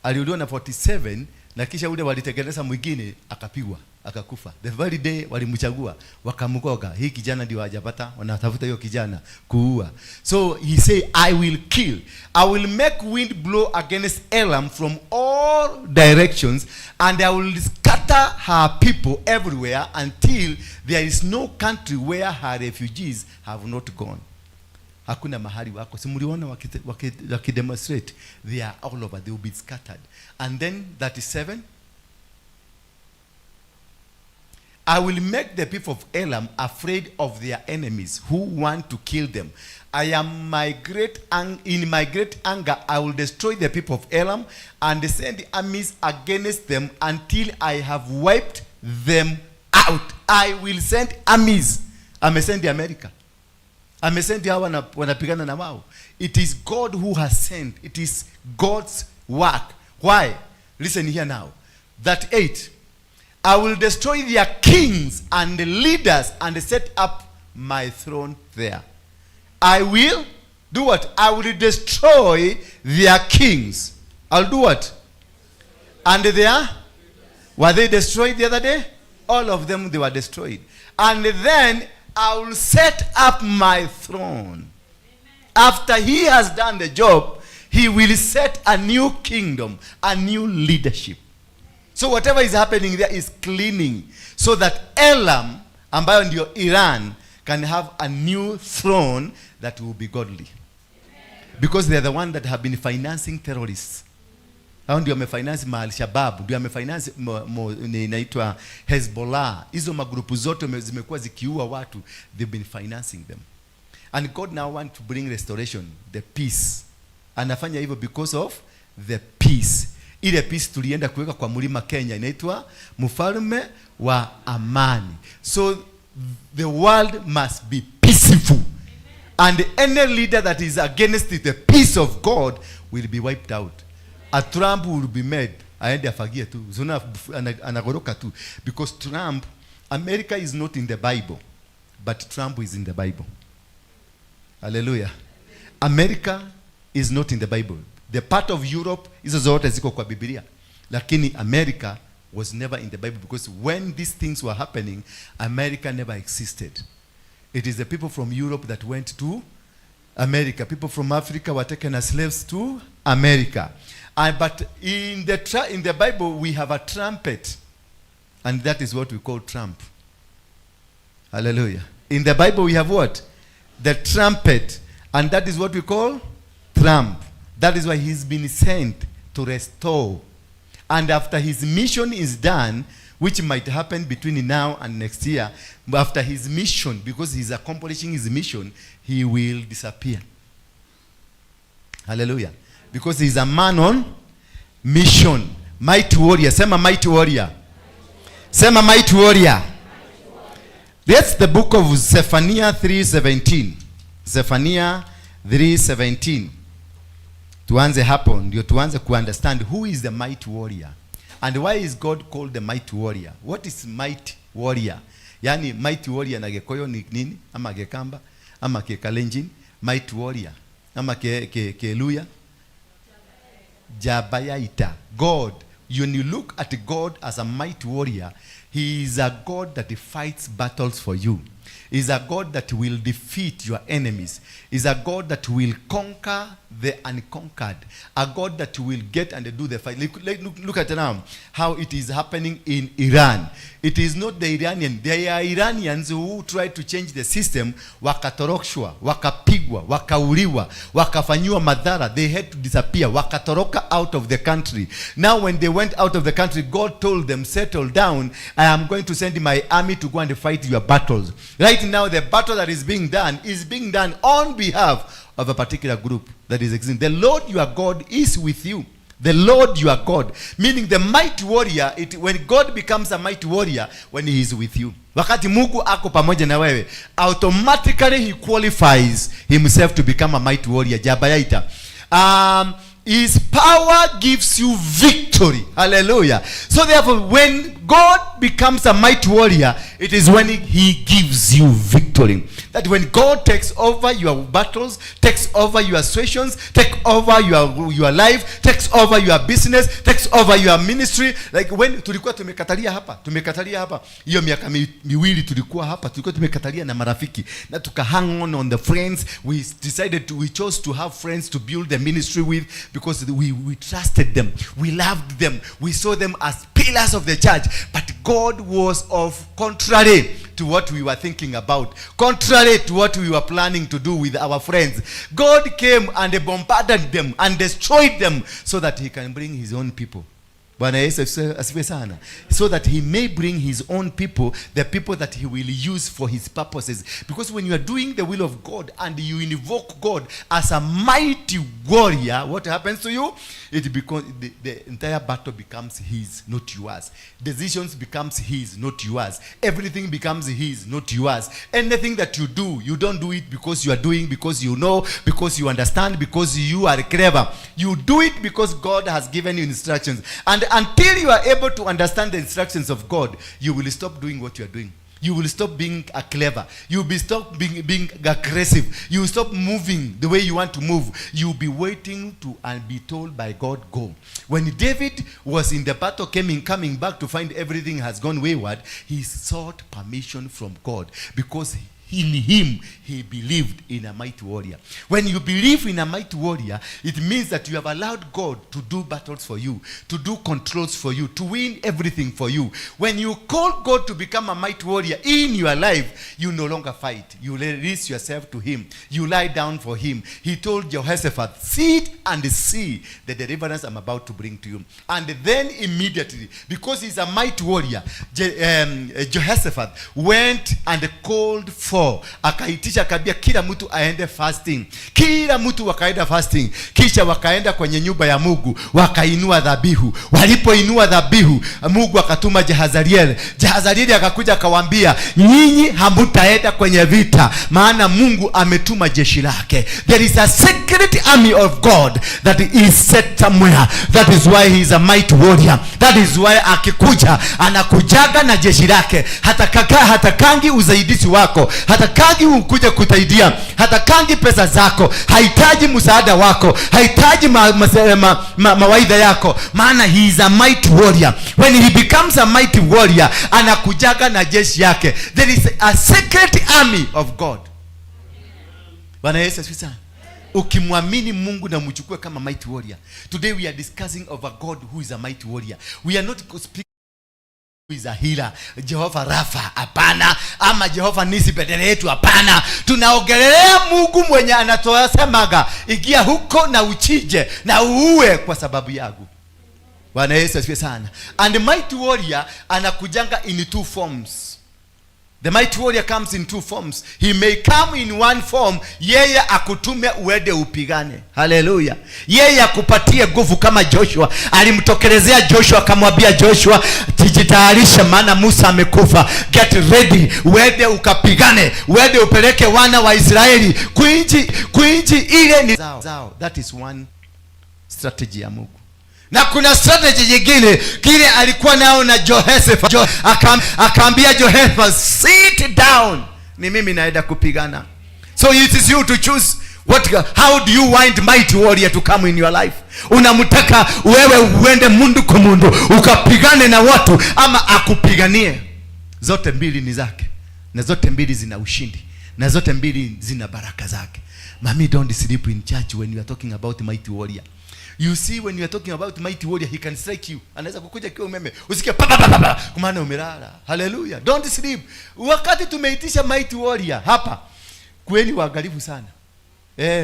Aliuliwa na 47, na kisha ule walitengeneza mwingine akapigwa, akakufa. The very day walimchagua, wakamkoga. Hii kijana ndio hajapata, wanatafuta hiyo kijana kuua. So he say, I will kill. I will make wind blow against Elam from all directions, and I will scatter her people everywhere until there is no country where her refugees have not gone. Hakuna mahali wako. Simuliona wakidemonstrate. They are all over. They will be scattered. And then 37. I will make the people of Elam afraid of their enemies who want to kill them. In my great anger, I will destroy the people of Elam and send armies against them until I have wiped them out. I will send armies. Amesend America. Amesend hawa wanapigana na wao. It is God who has sent. It is God's work. Why? Listen here now. 38. I will destroy their kings and the leaders and set up my throne there. I will do what? I will destroy their kings. I'll do what? And were they destroyed the other day? All of them, they were destroyed. And then I will set up my throne. After he has done the job, he will set a new kingdom, a new leadership. So whatever is happening there is cleaning, so that Elam, ambayo ndio Iran, can have a new throne that will be godly. Because they are the one that have been financing terrorists. Hao ndio wamefinance Al-Shabaab, ndio wamefinance inaitwa Hezbollah. Hizo magrupu zote zimekuwa zikiua watu. They've been financing them. And God now want to bring restoration, the peace. Anafanya hivyo because of the peace. Ile peace tulienda kuweka kwa mlima Kenya inaitwa mfalme wa amani. So the world must be peaceful. And any leader that is against the peace of God will be wiped out. A Trump will be made. Aende afagie tu. Zona anagoroka tu. Because Trump, America is not in the Bible, but Trump is in the Bible. Hallelujah. America is not in the Bible. The part of Europe, hizo zote ziko kwa Biblia. Lakini America was never in the Bible, because when these things were happening, America never existed. It is the people from Europe that went to America. People from Africa were taken as slaves to America. But in the Bible, we have a trumpet. And that is what we call trump. Hallelujah. In the Bible, we have what? The trumpet. And that is what we call trump. That is why he's been sent to restore. And after his mission is done, which might happen between now and next year, after his mission, because he's accomplishing his mission, he will disappear. Hallelujah. Because he's a man on mission. Mighty warrior. Sema mighty warrior. Sema mighty warrior. That's the book of Zephaniah 3:17. Zephaniah 3:17. Tuanze hapo ndio tuanze understand who is the mighty warrior and why is God called the mighty warrior. What is mighty warrior? Yani mighty warrior na Gekoyo ni nini? Ama Gekamba ama Kekalenjin? Mighty warrior ama Keluya Jabayaita. God, when you look at God as a mighty warrior, he is a God that fights battles for you. is a God that will defeat your enemies, is a God that will conquer the unconquered, a God that will get and do the fight. Look at now how it is happening in Iran. It is not the Iranian. They are Iranians who try to change the system. Wakatoroshwa, wakapigwa, wakauliwa, wakafanyiwa madhara. They had to disappear. Wakatoroka out of the country. Now when they went out of the country, God told them, settle down. I am going to send my army to go and fight your battles. Right now the battle that is being done on behalf of a particular group that is existing. The Lord your God is with you. The Lord your God, meaning the mighty warrior, when God becomes a mighty warrior, when he is with you. Wakati Mungu ako pamoja na wewe, automatically he qualifies himself to become a mighty warrior. Jabayaita. His power gives you victory. Hallelujah. So therefore, when God becomes a mighty warrior, it is when he gives you victory. That when God takes over your battles, takes over your situations, takes over your life, takes over your business, takes over your ministry. Like when tulikuwa tumekatalia hapa, hiyo miaka miwili tulikuwa hapa, tulikuwa tumekatalia na marafiki, na tuka hang on the friends. We chose to have friends to build the ministry with, because we trusted them, we loved them, we saw them as pillars of the church. But God was contrary to what we were thinking about, contrary to what we were planning to do with our friends. God came and bombarded them and destroyed them so that he can bring his own people. So that he may bring his own people, the people that he will use for his purposes. Because when you are doing the will of God and you invoke God as a mighty warrior, what happens to you? It becomes the entire battle becomes his, not yours. Decisions becomes his, not yours. Everything becomes his, not yours. Anything that you do, you don't do it because you are doing, because you know, because you understand, because you are clever. You do it because God has given you instructions. And until you are able to understand the instructions of God, you will stop doing what you are doing. You will stop being clever. You will stop being aggressive. You will stop moving the way you want to move. You will be waiting to and be told by God, go. When David was in the battle, coming back to find everything has gone wayward, he sought permission from God, because in him he believed in a mighty warrior. When you believe in a mighty warrior, it means that you have allowed God to do battles for you, to do controls for you, to win everything for you. When you call God to become a mighty warrior in your life, you no longer fight. You release yourself to him. You lie down for him. He told Jehoshaphat, sit and see the deliverance I'm about to bring to you. And then immediately, because he's a mighty warrior, Jehoshaphat went and called for, akaitisha kabia kila mtu aende fasting. Kila mtu wakaenda fasting. Kisha wakaenda kwenye nyumba ya Mungu, wakainua dhabihu. Walipoinua dhabihu, Mungu akatuma Jehazarieli akakuja akawaambia, nyinyi hamutaenda kwenye vita, maana Mungu ametuma jeshi lake. There is a secret army of God that is set somewhere. That is why he is a mighty warrior. That is why akikuja anakujaga na jeshi lake. Hatakangi usaidizi wako, hatakangi ukuje kutaidia, hatakangi pesa zako, hahitaji msaada wako, hahitaji mawaidha yako, maana he is a mighty warrior. When he becomes a mighty warrior, anakujaga na jeshi yake. There is a secret army of God. Bwana Yesu asifiwe. Ukimwamini Mungu na mchukue kama mighty warrior. Today we are discussing of a God who is a mighty warrior. We are not speaking who is a healer, Jehovah Rafa, hapana, ama Jehovah Nisi bedele yetu, hapana. Tunaongelea Mungu mwenye anatoa semaga, ingia huko na uchije na uue kwa sababu yangu. Bwana Yesu asifiwe sana. And the mighty warrior anakujanga in two forms. The mighty warrior comes in two forms. He may come in one form, yeye akutume uende upigane. Hallelujah. Yeye akupatie nguvu kama Joshua. Alimtokelezea Joshua akamwambia Joshua, tijitayarisha maana Musa amekufa. Get ready, uende ukapigane. Uende upeleke wana wa Israeli kuinchi ile ni zao. That is one strategy ya Mungu. Na kuna strategy nyingine kile alikuwa nao na Jehoshaphat. Akaambia Jehoshaphat, sit down, ni mimi naenda kupigana. So it is you to choose how do you want mighty warrior to come in your life. Unamtaka wewe uende mundu kwa mundu ukapigane na watu, ama akupiganie? Zote mbili ni zake. na zote mbili zina ushindi, na zote mbili zina baraka zake. Mami, don't sleep in church when you are talking about mighty warrior. You see, when you are talking about mighty warrior, he can strike you. Anaweza kukuja kwa umeme, usikie pa pa pa pa, kwa maana umelala. Hallelujah. Don't sleep. Wakati tumeitisha mighty warrior hapa, kweni waangalifu sana.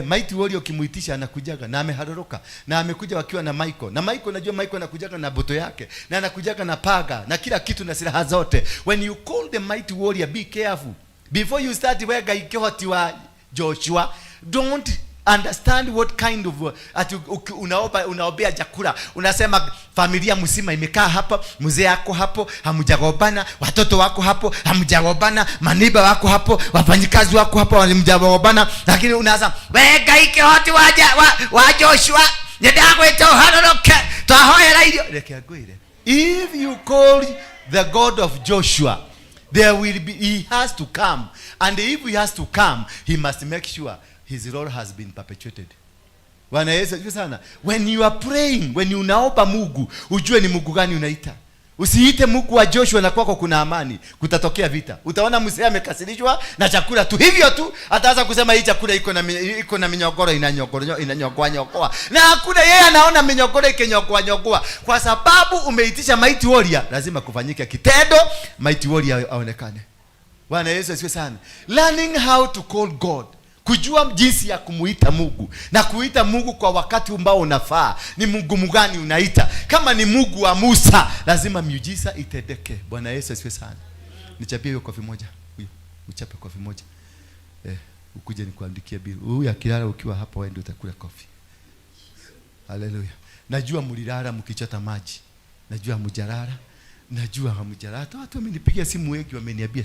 Mighty warrior kimuitisha anakujaga na ameharoroka, na amekuja wakiwa na Michael. Na Michael, najua Michael anakujaga na boto yake, na anakujaga na paga na kila kitu na silaha zote. When you call the mighty warrior, be careful. Before you start wega ikihoti wa Joshua, don't understand what kind of unaobea chakula. Unasema familia mzima imekaa hapa, mzee yako hapo, hamjagobana, watoto wako hapo, hamjagobana, maniba wako hapo, wafanyikazi wako hapo, hamjagobana, lakini unaanza wega ikihoti wa Joshua, ndio itoharoroke twahoera irio reke agwire. If you call the God of Joshua, there will be, he has to come, and if he has to come, he must make sure his role has been perpetuated. Bwana Yesu sana. When you are praying, when you unaomba Mungu, ujue ni Mungu gani unaita. Usiite Mungu wa Joshua na kwako kuna amani, kutatokea vita. Utaona mzee amekasirishwa na chakula tu hivyo tu, ataanza kusema hii chakula iko na minyogoro inanyokoa. Na hakuna, yeye anaona minyogoro ikinyokoa. Kwa sababu umeitisha mighty warrior, lazima kufanyike kitendo, mighty warrior aonekane. Bwana Yesu asifiwe sana. Learning how to call God, kujua jinsi ya kumuita Mungu na kuita Mungu kwa wakati ambao unafaa. Ni Mungu mgani unaita? Kama ni Mungu wa Musa, lazima miujiza itendeke. Bwana Yesu asifiwe sana. Nichapie hiyo kofi moja. Huyo, uchape kofi moja. Ukuje nikuandikie bill. Huyu akilala ukiwa hapa wewe ndio utakula kofi. Haleluya. Najua mlilala mkichota maji. Najua mjarara. Najua hamjarara. Watu wamenipigia simu wengi wameniambia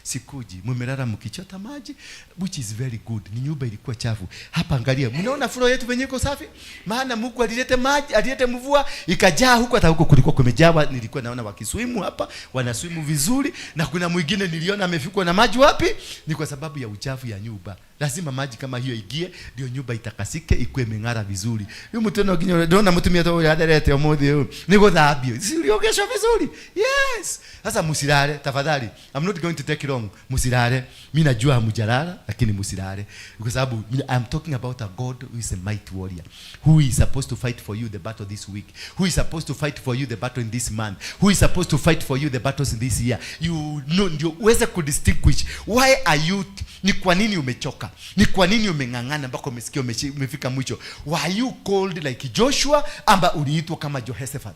sikuji. Mmelala mkichota maji, which is very good. Ni nyumba ilikuwa chafu. Hapa angalia. Mnaona floor yetu venye iko safi? Maana Mungu alilete maji, alilete mvua, ikajaa huko, hata huko kulikuwa kumejawa. Nilikuwa naona wakiswimu hapa, wanaswimu vizuri, na kuna mwingine niliona amefikwa na maji wapi? Ni kwa sababu ya uchafu ya nyumba. Lazima maji kama hiyo igie ndio nyumba itakasike, ikuwe imeng'ara vizuri. Huyu mtu anaona mtumia tu adelete omodhi huyo. Niko dhabio. Siliogeshwa vizuri. Yes. Sasa musilale tafadhali. I'm not going to take long. Musilale. Mimi najua hamjalala lakini musilale. Kwa sababu I'm talking about a God who is a mighty warrior. Who is supposed to fight for you the battle this week. Who is supposed to fight for you the battle in this month. Who is supposed to fight for you the battles in this year. You know, ndio uweze kudistinguish. Why are you, ni kwa nini umechoka? Ni kwa nini umeng'ang'ana mpaka umesikia umefika mwisho? Were you called like Joshua amba uliitwa kama Jehoshaphat?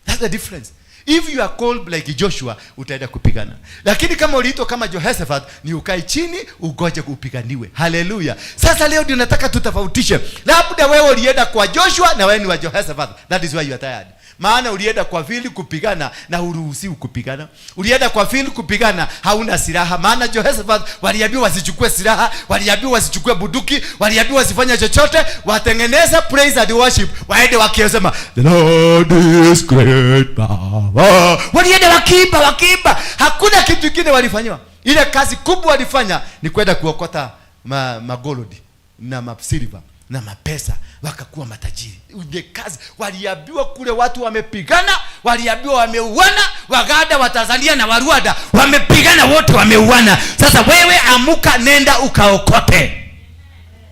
That's the difference. If you are called like Joshua, utaenda kupigana. Lakini kama uliitwa kama Jehoshaphat, ni ukae chini ugoje kupiganiwe. Hallelujah. Sasa leo ndio nataka tutofautishe. Labda wewe ulienda kwa Joshua na wewe ni wa Jehoshaphat. That is why you are tired. Maana ulienda kwa vile kupigana na uruhusiwi kupigana. Ulienda kwa vile kupigana hauna silaha. Maana Jehoshaphat waliambiwa wasichukue silaha, waliambiwa wasichukue bunduki, waliambiwa wasifanye chochote, watengeneza praise and worship. Waende wakisema the Lord is great power. Walienda wakiimba. Hakuna kitu kingine walifanywa. Ile kazi kubwa walifanya ni kwenda kuokota magolodi na masilver na mapesa, wakakuwa matajiri. Ile kazi waliambiwa kule, watu wamepigana, waliambiwa wameuana, Waganda wa Tanzania na Rwanda wamepigana, wote wameuana. Sasa wewe amuka, nenda ukaokote.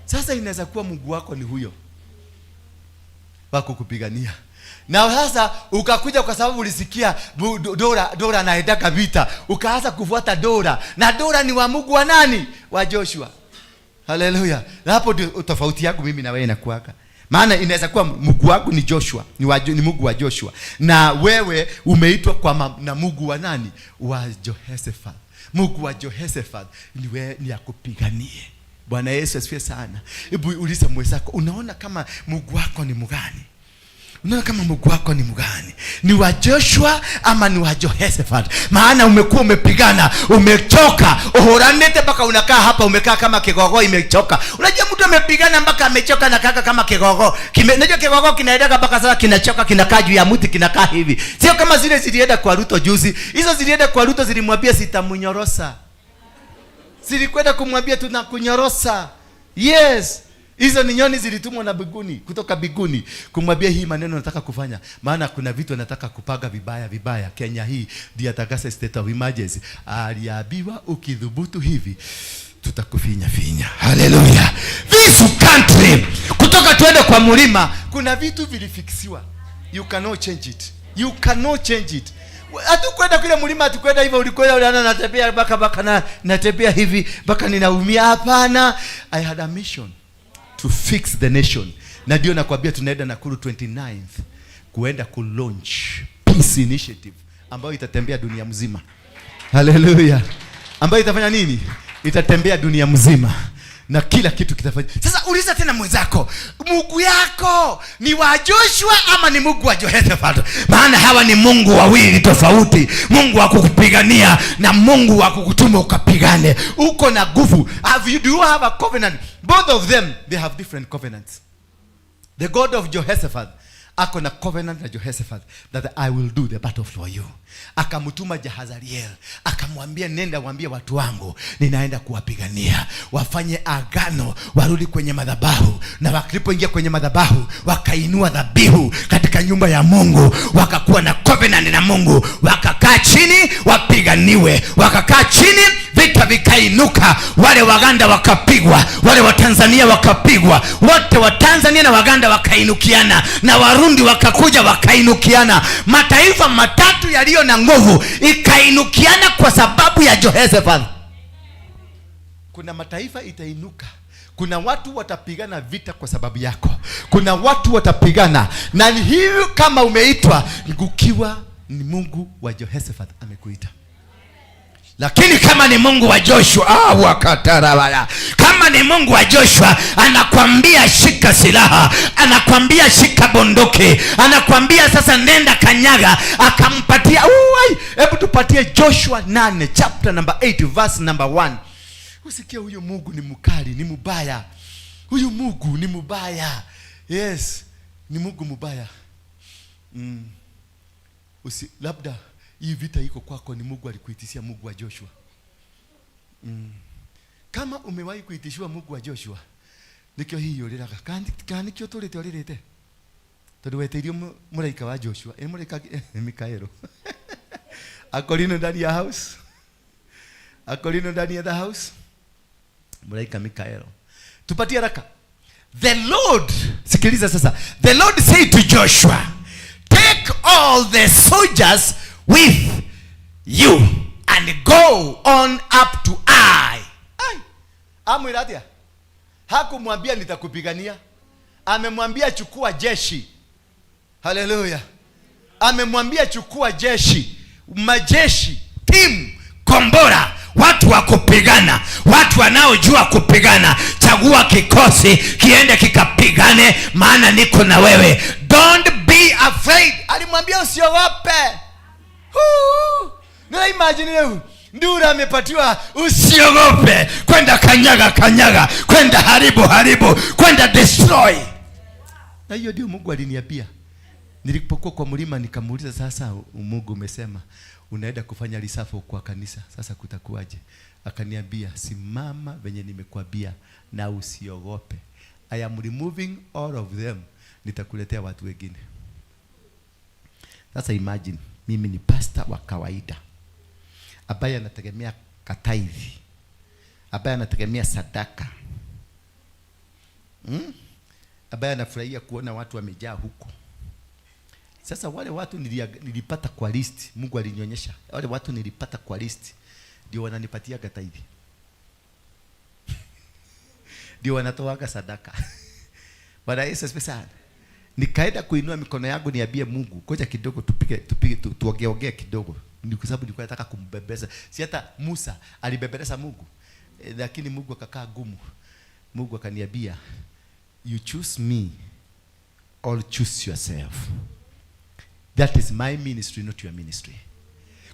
Sasa inaweza kuwa Mungu wako ni huyo wako kupigania. Na sasa ukakuja kwa sababu ulisikia Dora anaendaka vita, ukaanza kufuata Dora. Na Dora ni wa Mungu wa nani? Wa Joshua. Hallelujah. Na hapo ndio tofauti yangu mimi na wewe inakuwaka. Maana inaweza kuwa Mungu wako ni Joshua, ni Mungu wa Joshua. Na wewe umeitwa kwa na Mungu wa nani? Wa Jehoshaphat. Mungu wa Jehoshaphat ni akupiganie. Bwana Yesu asifiwe sana. Hebu uliza mwenzako, unaona kama Mungu wako ni mgani? Unaona kama Mungu wako ni mgani? Ni wa Joshua ama ni wa Jehoshaphat? Maana umekuwa umepigana, umechoka, uhoranete mpaka unakaa hapa umekaa kama kigogo imechoka. Unajua mtu amepigana mpaka amechoka na kaka kama kigogo. Unajua kigogo kinaenda mpaka sasa kinachoka, kinakaa juu ya mti, kinakaa hivi. Sio kama zile zilienda kwa Ruto juzi. Hizo zilienda kwa Ruto zilimwambia sitamunyorosa. Zilikwenda kumwambia tunakunyorosa. Yes. Hizo ni nyoni zilitumwa na biguni, kutoka biguni kumwambia hii maneno nataka kufanya, maana kuna vitu nataka kupaga vibaya. Kenya hii ndio atakasa state of emergency. Aliambiwa ukidhubutu hivi tutakufinya. Hallelujah. This country, kutoka tuende kwa mlima, kuna vitu vilifiksiwa. You cannot change it. Hatukwenda kule mlima, hatukwenda hivyo ulikoenda natembea baka natembea hivi baka ninaumia. Hapana. I had a mission to fix the nation. Na ndio nakwambia tunaenda Nakuru 29th kuenda ku launch peace initiative ambayo itatembea dunia mzima. Hallelujah. Ambayo itafanya nini? Itatembea dunia mzima na kila kitu kitafanya. Sasa uliza tena mwenzako, Mungu yako ni wa Joshua ama ni Mungu wa Jehoshaphat? Maana hawa ni Mungu wawili tofauti. Mungu wa kukupigania na Mungu wa kukutuma ukapigane. Uko na nguvu. Do you have a covenant? Both of them, they have different covenants. The God of Jehoshaphat ako na covenant na Jehoshaphat that I will do the battle for you. Akamtuma Jahazariel, akamwambia nenda waambie watu wangu ninaenda kuwapigania, wafanye agano, warudi kwenye madhabahu. Na walipoingia kwenye madhabahu wakainua dhabihu katika nyumba ya Mungu, wakakuwa na covenant na Mungu, wakakaa chini wapiganiwe, wakakaa chini vita vikainuka, wale Waganda wakapigwa, wale wa Tanzania wakapigwa, wote wa Tanzania na Waganda wakainukiana, na Warundi wakakuja wakainukiana. Mataifa matatu yaliyo na nguvu ikainukiana kwa sababu ya Jehoshaphat. Kuna mataifa itainuka. Kuna watu watapigana vita kwa sababu yako. Kuna watu watapigana. Na hivyo kama umeitwa, ukiwa ni Mungu wa Jehoshaphat amekuita. Lakini kama ni Mungu wa Joshua, wakatarabaya. Kama ni Mungu wa Joshua, anakwambia shika silaha, anakwambia shika bunduki, anakwambia sasa nenda kanyaga, akampatia. Hebu tupatie Joshua 8 chapter number 8 verse number 1. Usikie huyo Mungu ni mkali, ni mbaya. Huyo Mungu ni mbaya. Yes, ni Mungu mbaya. Labda hii vita iko kwako, ni Mungu alikuitishia, Mungu wa Joshua. Kama umewahi kuitishiwa Mungu wa Joshua, nikyo hiyo liraka kandi kyo tolete tuliweterio muraika wa Joshua, muraika Mikaelo. Akolino ndani ya house, akolino ndani ya the house, muraika Mikaelo. Tupatie raka. The Lord, sikiliza sasa. The Lord said to Joshua, take all the soldiers with you and go on up to Ai. Amwiratia. Hakumwambia nitakupigania. Amemwambia chukua jeshi. Hallelujah. Amemwambia chukua jeshi, majeshi, timu, kombora, watu wa kupigana, watu wanaojua kupigana. Chagua kikosi kiende kikapigane, maana niko na wewe. Don't be afraid. Alimwambia usiogope. Na imagine leo ndura amepatiwa usiogope, kwenda kanyaga, kwenda haribu, kwenda destroy. Na hiyo ndio Mungu aliniambia. Nilipokuwa kwa mlima nikamuuliza, sasa Mungu umesema unaenda kufanya risafu kwa kanisa, sasa kutakuwaje? Akaniambia, simama venye nimekuambia na usiogope. I am removing all of them, nitakuletea watu wengine. Sasa imagine mimi ni pastor wa kawaida ambaye anategemea kataithi, ambaye anategemea sadaka, ambaye anafurahia kuona watu wamejaa huko. Sasa wale watu nilipata kwa list, Mungu alinionyesha wale watu nilipata kwa list ndio wananipatia kataithi, ndio wanatoa sadaka. Bwana Yesu asifiwe. Nikaenda kuinua mikono yangu niambie Mungu, ngoja kidogo tupige tuongee kidogo. Ni kwa sababu nilikuwa nataka kumbebeza. Si hata Musa alibebeleza Mungu. Lakini Mungu akakaa gumu. Mungu akaniambia, you choose me or choose yourself. That is my ministry, not your ministry.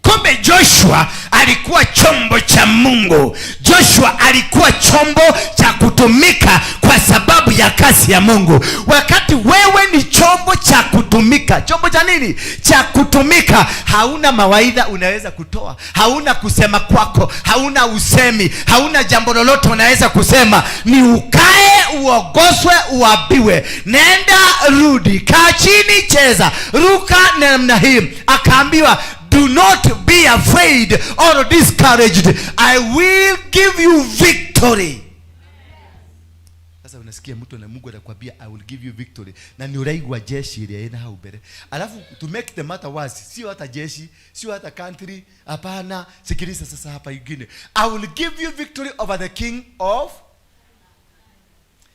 Kumbe Joshua alikuwa chombo cha Mungu. Joshua alikuwa chombo cha kutumika kwa sababu ya kazi ya Mungu. Wakati wewe ni chombo cha kutumika. Chombo cha nini? Cha kutumika. Hauna mawaidha unaweza kutoa, hauna kusema kwako, hauna usemi, hauna jambo lolote unaweza kusema. Ni ukae, uogoswe, uabiwe, nenda rudi, kaa chini, cheza, ruka namna hii. Akaambiwa, do not be afraid or discouraged, I will give you victory. Sasa unasikia mtu na Mungu anakuambia I will give you victory, na ni uraigwa jeshi ile ina hau mbele. Alafu to make the matter worse, sio hata jeshi, sio hata country, hapana. Sikiliza sasa hapa ingine, I will give you victory over the king of,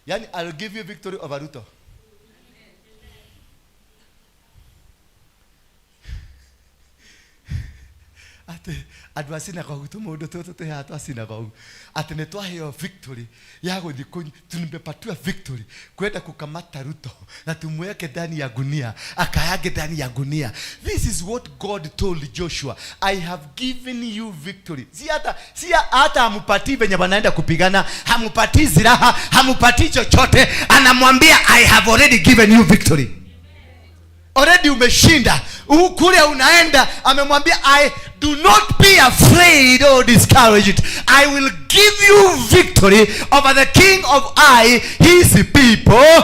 yani I will give you victory over Ruto. Ate adwasina kwa kutumo udo toto ya atwasina kwa ate netwa hiyo victory yago dikoni tunimepatiwa victory kwenda kukamata Ruto na tumweke ndani ya gunia, akayage ndani ya gunia. This is what God told Joshua, I have given you victory. Si hata hamupatii venye wanaenda kupigana, hamupatii ziraha, hamupatii chochote, anamwambia I have already given you victory. Already umeshinda. Kule unaenda amemwambia I do not be afraid or discouraged, I will give you victory over the king of his people.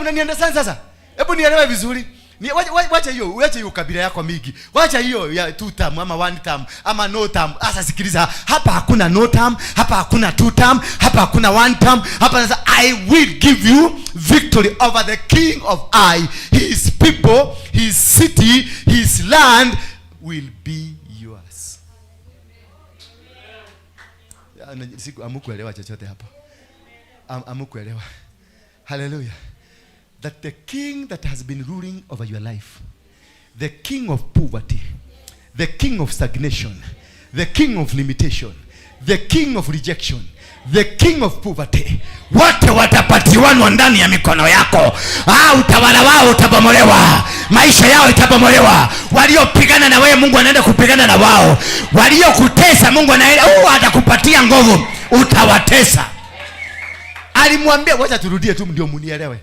Mnanienda sasa. Hebu nielewe vizuri. Wacha hiyo kabila yako mingi. Wacha hiyo ya 2 term ama 1 term ama no term. Asa sikiliza, hapa hakuna no term, hapa hakuna 2 term, hapa hakuna 1 term. Hapa sasa I will give you victory over the king of his people, his city, his land will be yours. Siku amukuelewa chochote hapa. Amukuelewa. Hallelujah. That the king that has been ruling over your life, the king of poverty, the king of stagnation, the king of limitation, the king of rejection, the king of poverty, wote watapatiwanwa ndani ya mikono yako. Utawala wao utabomolewa, maisha yao itabomolewa. Waliopigana na wewe Mungu anaenda kupigana na wao. Waliokutesa Mungu anaenda atakupatia nguvu, utawatesa. Alimwambia, wacha turudie tu ndio munielewe.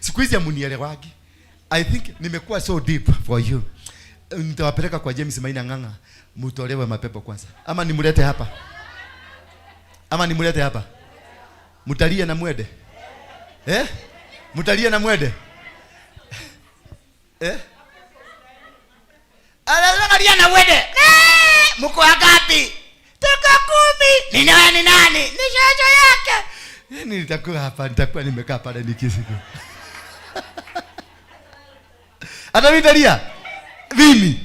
Siku hizi amunielewagi. I think nimekuwa so deep for you. Nitawapeleka kwa James Maina Ng'ang'a, mutolewe mapepo kwanza. Ama nimulete hapa? Mutalia na mwede? Mutalia na mwede? Alalia na mwede? Mko wangapi? Tuko 10. Ni nani? Ni shosho yake. Nitakuwa nimekaa pale nikisiku. Hata nitalia. Mimi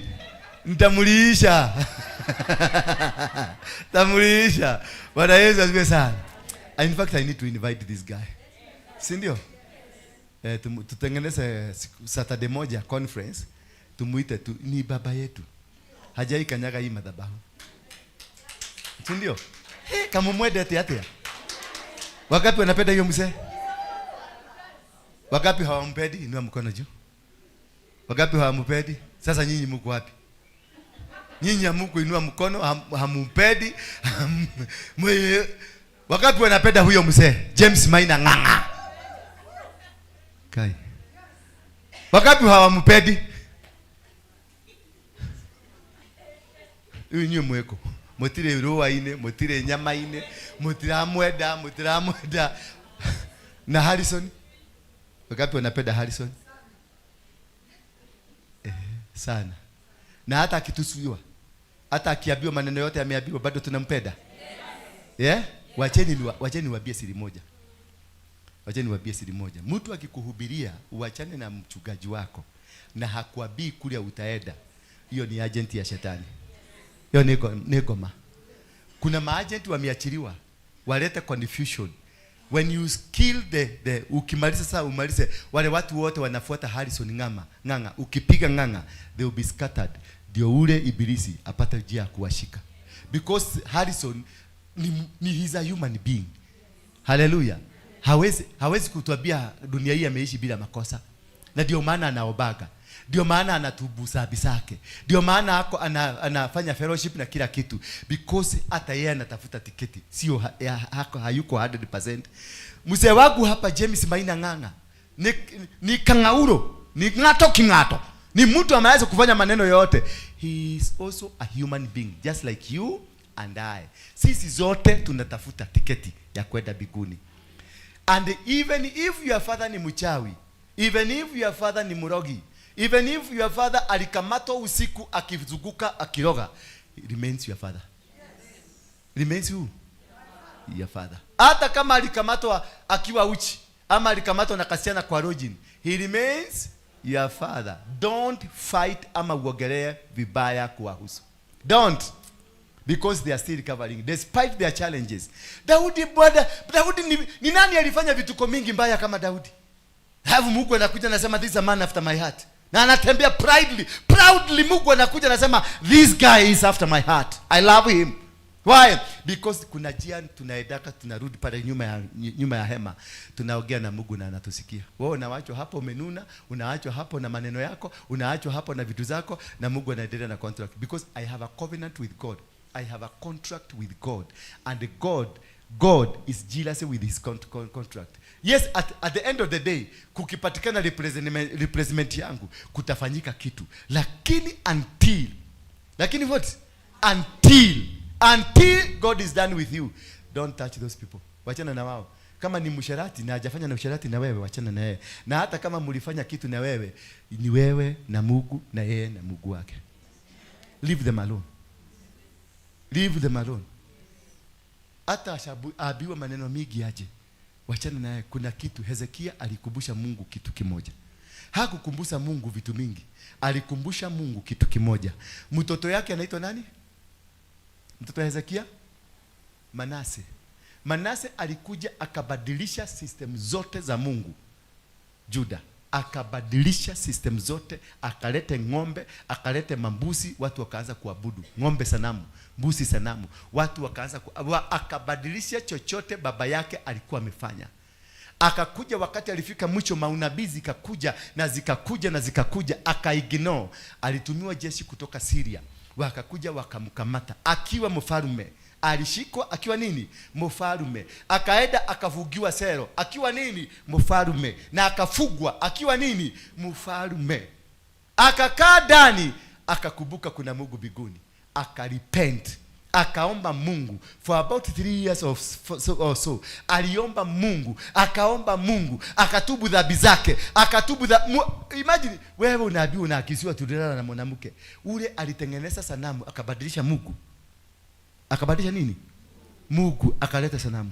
nitamulisha. Tamulisha. Bwana Yesu asifiwe sana. In fact I need to invite this guy. Si ndio? Tutengeneze Saturday moja conference. Tumuite tu ni baba yetu. Hajai kanyaga hii madhabahu. Si ndio? Kama mwede ati. Wagapi wanapenda hiyo mzee? Wagapi hawampendi? Inua mkono juu. Wagapi hawampendi? Sasa nyinyi mko wapi? Nyinyi hamko inua mkono, hamumpendi. Wagapi wanapenda huyo mzee? James Maina Ng'ang'a. Kai. Wagapi hawampendi? Huyu ni mweko. Mutire roa ine, mutire nyama ine, mutira mweda. Na Harrison? Wagapi wanapenda Harrison? Sana. Na hata akitusuliwa, hata akiambiwa maneno yote ameambiwa bado tunampenda. Wacheni waambie siri moja. Mtu akikuhubiria uachane na mchungaji wako na hakuabii kule utaenda, hiyo ni agent ya shetani. Hiyo ni goma. Kuna maagent wameachiliwa walete confusion. When you kill the ukimaliza sasa umalize, wale watu wote wanafuata Harrison Ng'ang'a. Ukipiga Ng'ang'a they will be scattered. Ndio ule ibilisi apata njia ya kuwashika. Because Harrison he is a human being. Hallelujah. Hawezi kutuambia dunia hii ameishi bila makosa. Na ndio maana anaobaga. Ndio maana anatubu dhambi zake. Ndio maana anafanya fellowship na kila kitu, because hata yeye anatafuta tiketi, sio hayuko 100%. Mzee wangu hapa James Maina Ng'ang'a, ni kangauro, ni ngato kingato, ni mtu ameweza kufanya maneno yote. He is also a human being just like you and I. Sisi zote tunatafuta tiketi ya kwenda mbinguni. And even if your father ni mchawi, even if your father ni murogi, even if your father alikamatwa usiku akizunguka akiroga, it remains your father. Remains who? Your father. Hata kama alikamatwa akiwa uchi ama alikamatwa na kasiana kwa rojin, he remains your father. Don't fight ama uogelee vibaya kuwahusu. Don't. Because they are still recovering despite their challenges. Daudi ni nani alifanya vituko mingi mbaya kama Daudi? Havu Mungu anakuja anasema this is a man after my heart. Na anatembea proudly Mungu anakuja anasema this guy is after my heart. I love him. Why? Because kuna njia tunaedaka tunarudi pale nyuma ya hema. Tunaongea na Mungu na anatusikia. Wewe unaachwa hapo umenuna, unaachwa hapo na maneno yako, unaachwa hapo na vitu zako, na Mungu anaendelea na contract. Because I have a covenant with God. I have a contract with God. And God is jealous with his contract. Yes, at the end of the day, kukipatikana replacement yangu, kutafanyika kitu. Lakini what? Until God is done with you, don't touch those people. Wachana na wao. Kama ni msharati na hajafanya na usharati na wewe, wachana na yeye. Na hata kama mlifanya kitu na wewe, ni wewe na Mungu na yeye na Mungu wake. Leave them alone. Leave them alone. Hata abiwa maneno mingi aje, wachana naye. Kuna kitu Hezekia alikumbusha Mungu kitu kimoja. Hakukumbusha Mungu vitu mingi. Alikumbusha Mungu kitu kimoja. Mtoto yake anaitwa nani? Mtoto wa Hezekia? Manase alikuja akabadilisha system zote za Mungu Juda. Akabadilisha system zote, akalete ng'ombe, akalete mambusi, watu wakaanza kuabudu ng'ombe sanamu, mbusi sanamu, watu wakaanza akabadilisha chochote baba yake alikuwa amefanya. Akakuja wakati alifika mwisho, maunabii zikakuja akaignore. Alitumiwa jeshi kutoka Syria, wakakuja wakamkamata akiwa mfalme. Alishikwa akiwa nini? Mfalme. Akaenda akavugiwa sero akiwa nini? Mfalme. Na akafugwa akiwa nini? Mfalme. Akakaa ndani, akakumbuka kuna Mungu mbinguni, akarepent, akaomba Mungu for about 3 years or so. Aliomba Mungu, akaomba Mungu, akatubu dhambi zake, imagine wewe unaambiwa unaakisiwa tulilala na mwanamke. Ule alitengeneza sanamu, akabadilisha Mungu. Akabadilisha nini? Mungu, akaleta sanamu.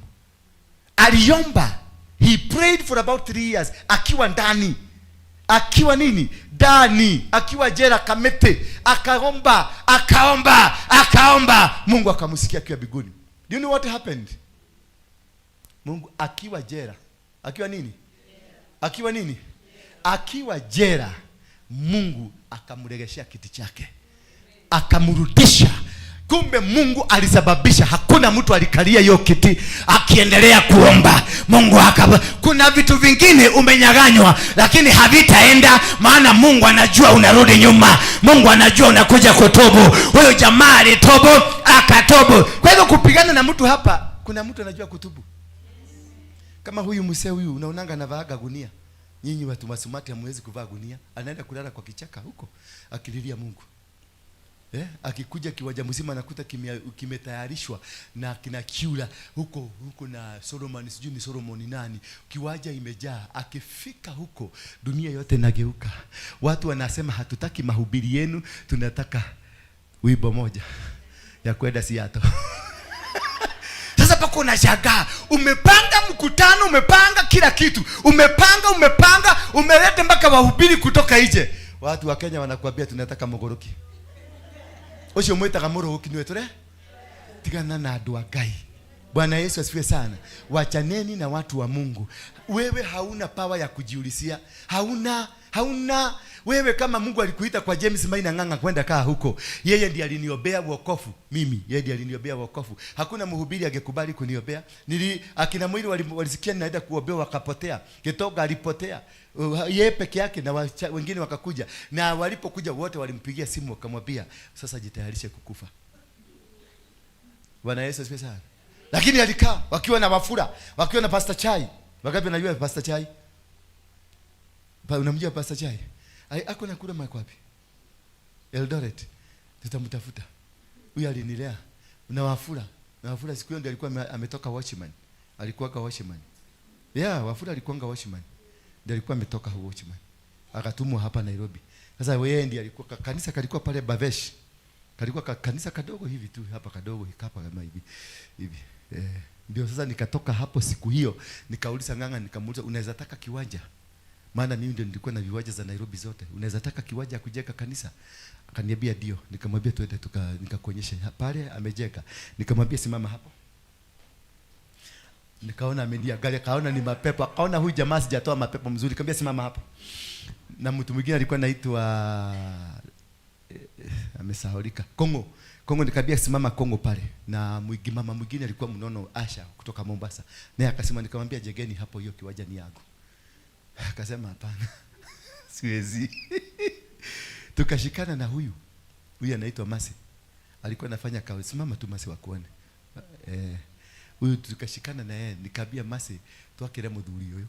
Aliomba. He prayed for about 3 years akiwa ndani. Akiwa nini? Ndani. Akiwa jela Kamete. Akaomba. Mungu akamsikia akiwa mbinguni. Do you know what happened? Mungu akiwa jela. Akiwa nini? Akiwa nini? Akiwa jela, Mungu akamregeshea kiti chake. Akamrudisha. Kumbe Mungu alisababisha hakuna mtu alikalia hiyo kiti akiendelea kuomba. Mungu kuna vitu vingine umenyaganywa lakini havitaenda, maana Mungu anajua unarudi nyuma. Mungu anajua unakuja kutubu. Huyo jamaa alitobu, akatobu. Kwa hivyo kupigana na mtu hapa, kuna mtu anajua kutubu. Kama huyu mzee huyu unaonanga anavaa gunia. Nyinyi watu masumati hamwezi kuvaa gunia. Anaenda kulala kwa kichaka huko akililia Mungu. Akikuja kiwaja mzima anakuta kimetayarishwa na kina kiula huko na Solomon, sijui ni Solomon nani, kiwaja imejaa. Akifika huko dunia yote inageuka. Watu wanasema hatutaki mahubiri yenu, tunataka wimbo moja ya kwenda Seattle. Sasa pako unashangaa, umepanga mkutano, umepanga kila kitu, umepanga umeleta mpaka wahubiri kutoka nje. Watu wa Kenya wanakuambia tunataka mogoroki. Osho mweta kamoro ukinwe tore tigana na andu a Ngai. Bwana Yesu asifiwe sana. Wachaneni na watu wa Mungu. Wewe hauna power ya kujiulisia. Hauna. Wewe kama Mungu alikuita kwa James Maina Ng'ang'a kwenda kaa huko, yeye ndiye aliniombea wokovu. Yeye ndiye aliniombea wokovu. Hakuna mhubiri angekubali kuniombea. Akina Mwili walisikia naenda kuombea wakapotea. Gitoga alipotea. Yeye peke yake na wengine wakakuja. Na walipokuja wote walimpigia simu wakamwambia sasa jitayarishe kukufa. Bwana Yesu asifiwe sana. Lakini alikaa wakiwa na Wafula, wakiwa na Pastor Chai. Wangapi najua Pastor Chai? Unamjua Pastor Chai? Ako na kura mako wapi? Eldoret. Tutamtafuta. Huyu alinilea. Na Wafula siku hiyo ndiye alikuwa ametoka watchman. Alikuwa ka watchman. Wafula alikuwa watchman. Ndiye alikuwa ametoka watchman. Akatumwa hapa Nairobi. Sasa wewe ndiye alikuwa kanisa kalikuwa pale Bavesh. Kalikuwa kanisa kadogo hivi tu hapa kadogo hapa kama hivi. Ndio sasa nikatoka hapo siku hiyo nikauliza Ng'ang'a, nikamuuliza unaweza taka kiwanja? Maana mimi ndio nilikuwa na viwanja za Nairobi zote. Unaweza taka kiwanja kujenga kanisa? Akaniambia ndio. Nikamwambia tuende nikakuonyesha pale amejenga. Nikamwambia simama hapo. Nikaona amendia gari, kaona ni mapepo. Kaona huyu jamaa sijatoa mapepo mzuri. Nikamwambia simama hapo. Na mtu mwingine alikuwa anaitwa amesahaulika. Kongo nikamwambia simama Kongo pale. Na mama mwingine alikuwa mnono Asha kutoka Mombasa. Naye akasema, nikamwambia jegeni hapo, hiyo kiwanja ni yangu. Akasema hapana. Siwezi. Tukashikana na huyu anaitwa Masi. Alikuwa anafanya kazi. Simama tu Masi wakuone. Huyu tukashikana na yeye, nikabia Masi twakire muthuri huyo.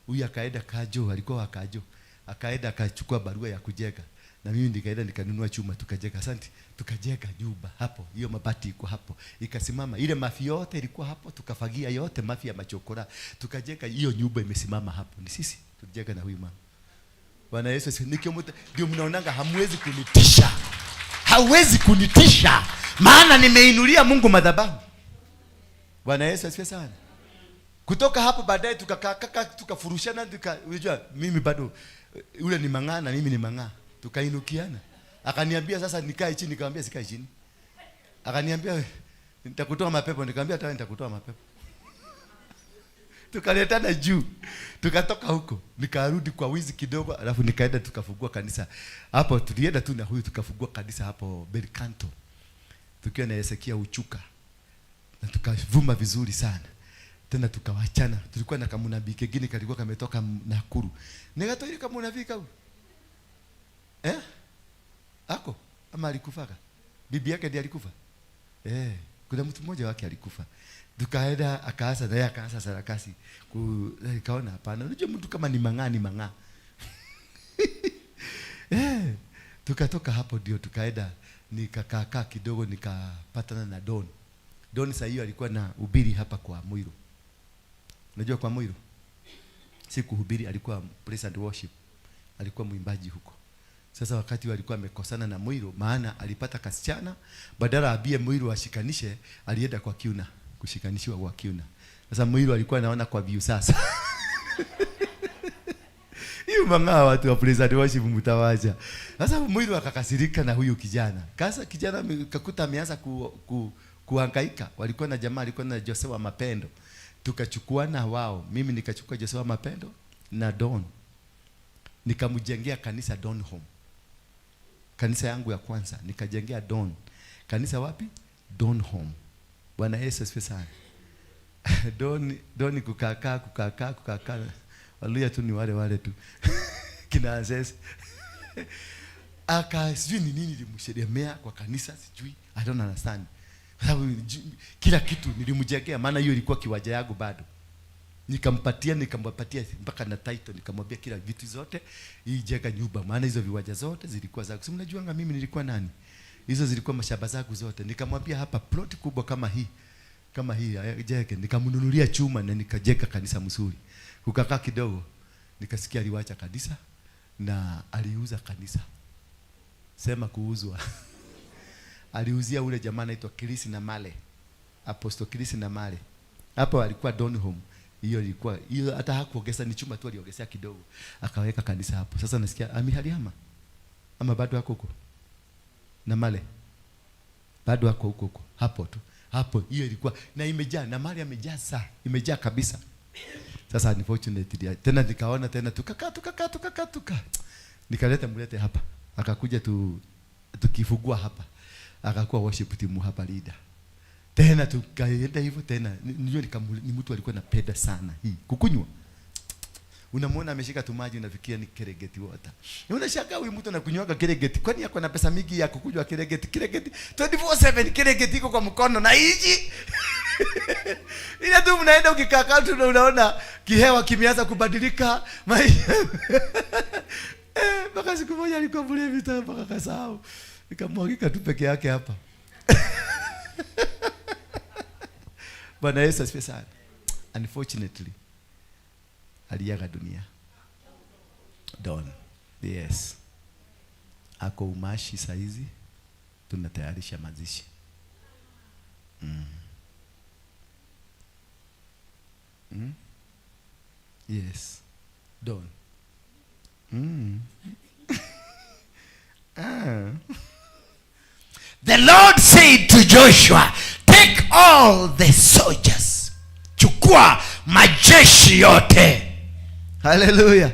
Huyu akaenda Kajo, alikuwa wa Kajo. Akaenda akachukua barua ya kujenga. Na mimi nikaenda nikanunua chuma tukajenga. Asante. Tukajenga nyumba hapo. Hiyo mabati iko hapo. Ikasimama. Ile mafi yote ilikuwa hapo, tukafagia yote mafi ya machokora. Tukajenga hiyo nyumba imesimama hapo. Ni sisi tulijenga na huyu mama. Bwana Yesu nikimuta ndio mnaonanga hamwezi kunitisha. Hawezi kunitisha. Maana nimeinulia Mungu madhabahu. Bwana Yesu asifiwe sana. Kutoka hapo baadaye tukakaa tukafurushana, unajua mimi bado yule ni mang'aa na mimi ni mang'aa. Tukainukiana. Akaniambia sasa nikae chini, nikamwambia sikae chini. Akaniambia nitakutoa mapepo, nikamwambia hata nitakutoa mapepo. Tukaletana juu. Tukatoka huko, nikarudi kwa wizi kidogo, alafu nikaenda tukafungua kanisa. Hapo tulienda tu na huyu tukafungua kanisa hapo Belcanto. Tukiwa na Hezekia Uchuka. Na tukavuma vizuri sana. Tena tukawachana. Tulikuwa na kamunabii kingine kalikuwa kametoka Nakuru. Nikatoa ile kamunabii kau. Ako ama alikufa? Bibi yake ndiye alikufa. Kuna mtu mmoja wake alikufa. Tukaenda akaanza naye akaanza sarakasi. Kaona hapana. Unajua mtu kama ni mang'aa. Tukatoka hapo ndio tukaenda nikakaa kidogo nikapatana na Don. Don sasa hiyo alikuwa na ubiri hapa kwa Muiro. Unajua kwa Muiro? Si kuhubiri, alikuwa praise and worship. Alikuwa mwimbaji huko. Sasa wakati walikuwa amekosana na Muiro, maana alipata kasichana, badala abie Muiro ashikanishe, alienda kwa Kiuna, kushikanishiwa kwa Kiuna. Sasa Muiro alikuwa anaona kwa view sasa. Hiyo mang'aa watu wa praise and worship mtawaja. Sasa Muiro akakasirika na huyu kijana. Kasa kijana kakuta ameanza kuhangaika. Walikuwa na jamaa, alikuwa na Jose wa Mapendo. Tukachukuana wao. Mimi nikachukua Jose wa Mapendo na Don. Nikamjengea kanisa Don Home. Kanisa yangu ya kwanza nikajengea Don. Kanisa wapi? Don Home. Bwana Yesu asifiwe sana. Don kukaa. Waluya tu ni wale tu. Kinaanzes. Sijui ni nini nilimshedemea kwa kanisa, sijui. I don't understand. Kila kitu nilimjengea, maana hiyo ilikuwa kiwanja yangu bado. Nikamwapatia mpaka na title, nikamwambia kila vitu zote hii jenga nyumba, maana hizo viwanja zote zilikuwa zangu. Si mnajuanga mimi nilikuwa nani? Hizo zilikuwa mashamba zangu zote. Nikamwambia hapa plot kubwa kama hii jenge, nikamnunulia chuma na nikajenga kanisa mzuri. Kukakaa kidogo nikasikia aliwacha kanisa na aliuza kanisa. Sema kuuzwa. Aliuzia ule jamaa anaitwa Kirisi na Male. Apostle Kirisi na Male. Hapo alikuwa Don Home. Hiyo hata hakuongeza, ni chuma tu aliongezea kidogo. Akaweka kanisa hapo. Sasa nasikia amehaliama. Ama bado hako huko. Na Male. Bado hako huko. Hapo tu. Hapo hiyo ilikuwa na imejaa, na Male amejaa imejaa kabisa. Sasa unfortunately tena nikaona tena tukakaa. Nikaleta mlete hapa. Akakuja tukifungua hapa. Akakuwa worship team hapa leader. Tena tukaenda hivyo tena. Nijua ni mtu alikuwa anapenda sana hii kukunywa. Unamwona ameshika tu maji unafikiria ni Keregeti water. Unashangaa huyu mtu anakunywaga Keregeti. Kwani yako na pesa mingi ya kukunywa Keregeti? 24/7 Keregeti iko kwa mkono na hizi. Ile tu mnaenda ukikaa tu unaona kihewa kimeanza kubadilika. Mpaka siku moja alikuwa bure vita mpaka kasahau. Nikamwagika tu peke yake hapa. Bwana Yesu asifiwe sana. Unfortunately, aliaga dunia. Don. Yes. Ako umashi saizi. Tunatayarisha mazishi. Yes. Don. The Lord said to Joshua, take all the soldiers. Chukua majeshi yote. Hallelujah.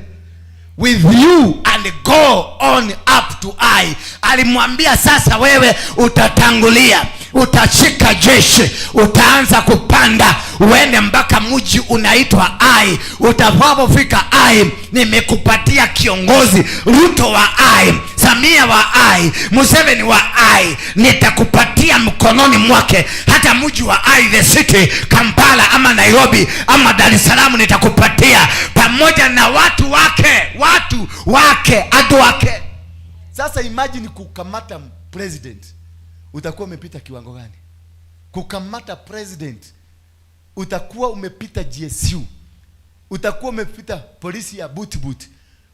With you and go on up to Ai. Alimwambia sasa wewe utatangulia, utashika jeshi, utaanza kupanda uende mpaka mji unaitwa Ai. Utapofika Ai, nimekupatia kiongozi, Ruto wa Ai, Samia wa Ai, Museveni wa Ai. Nitakupatia mkononi mwake hata mji wa Ai, the city, Kampala ama Nairobi ama Dar es Salaam nitakupatia pamoja na watu wake, adu wake. Sasa imagine kukamata president. Utakuwa umepita kiwango gani? Kukamata president. Utakuwa umepita GSU. Utakuwa umepita polisi ya boot.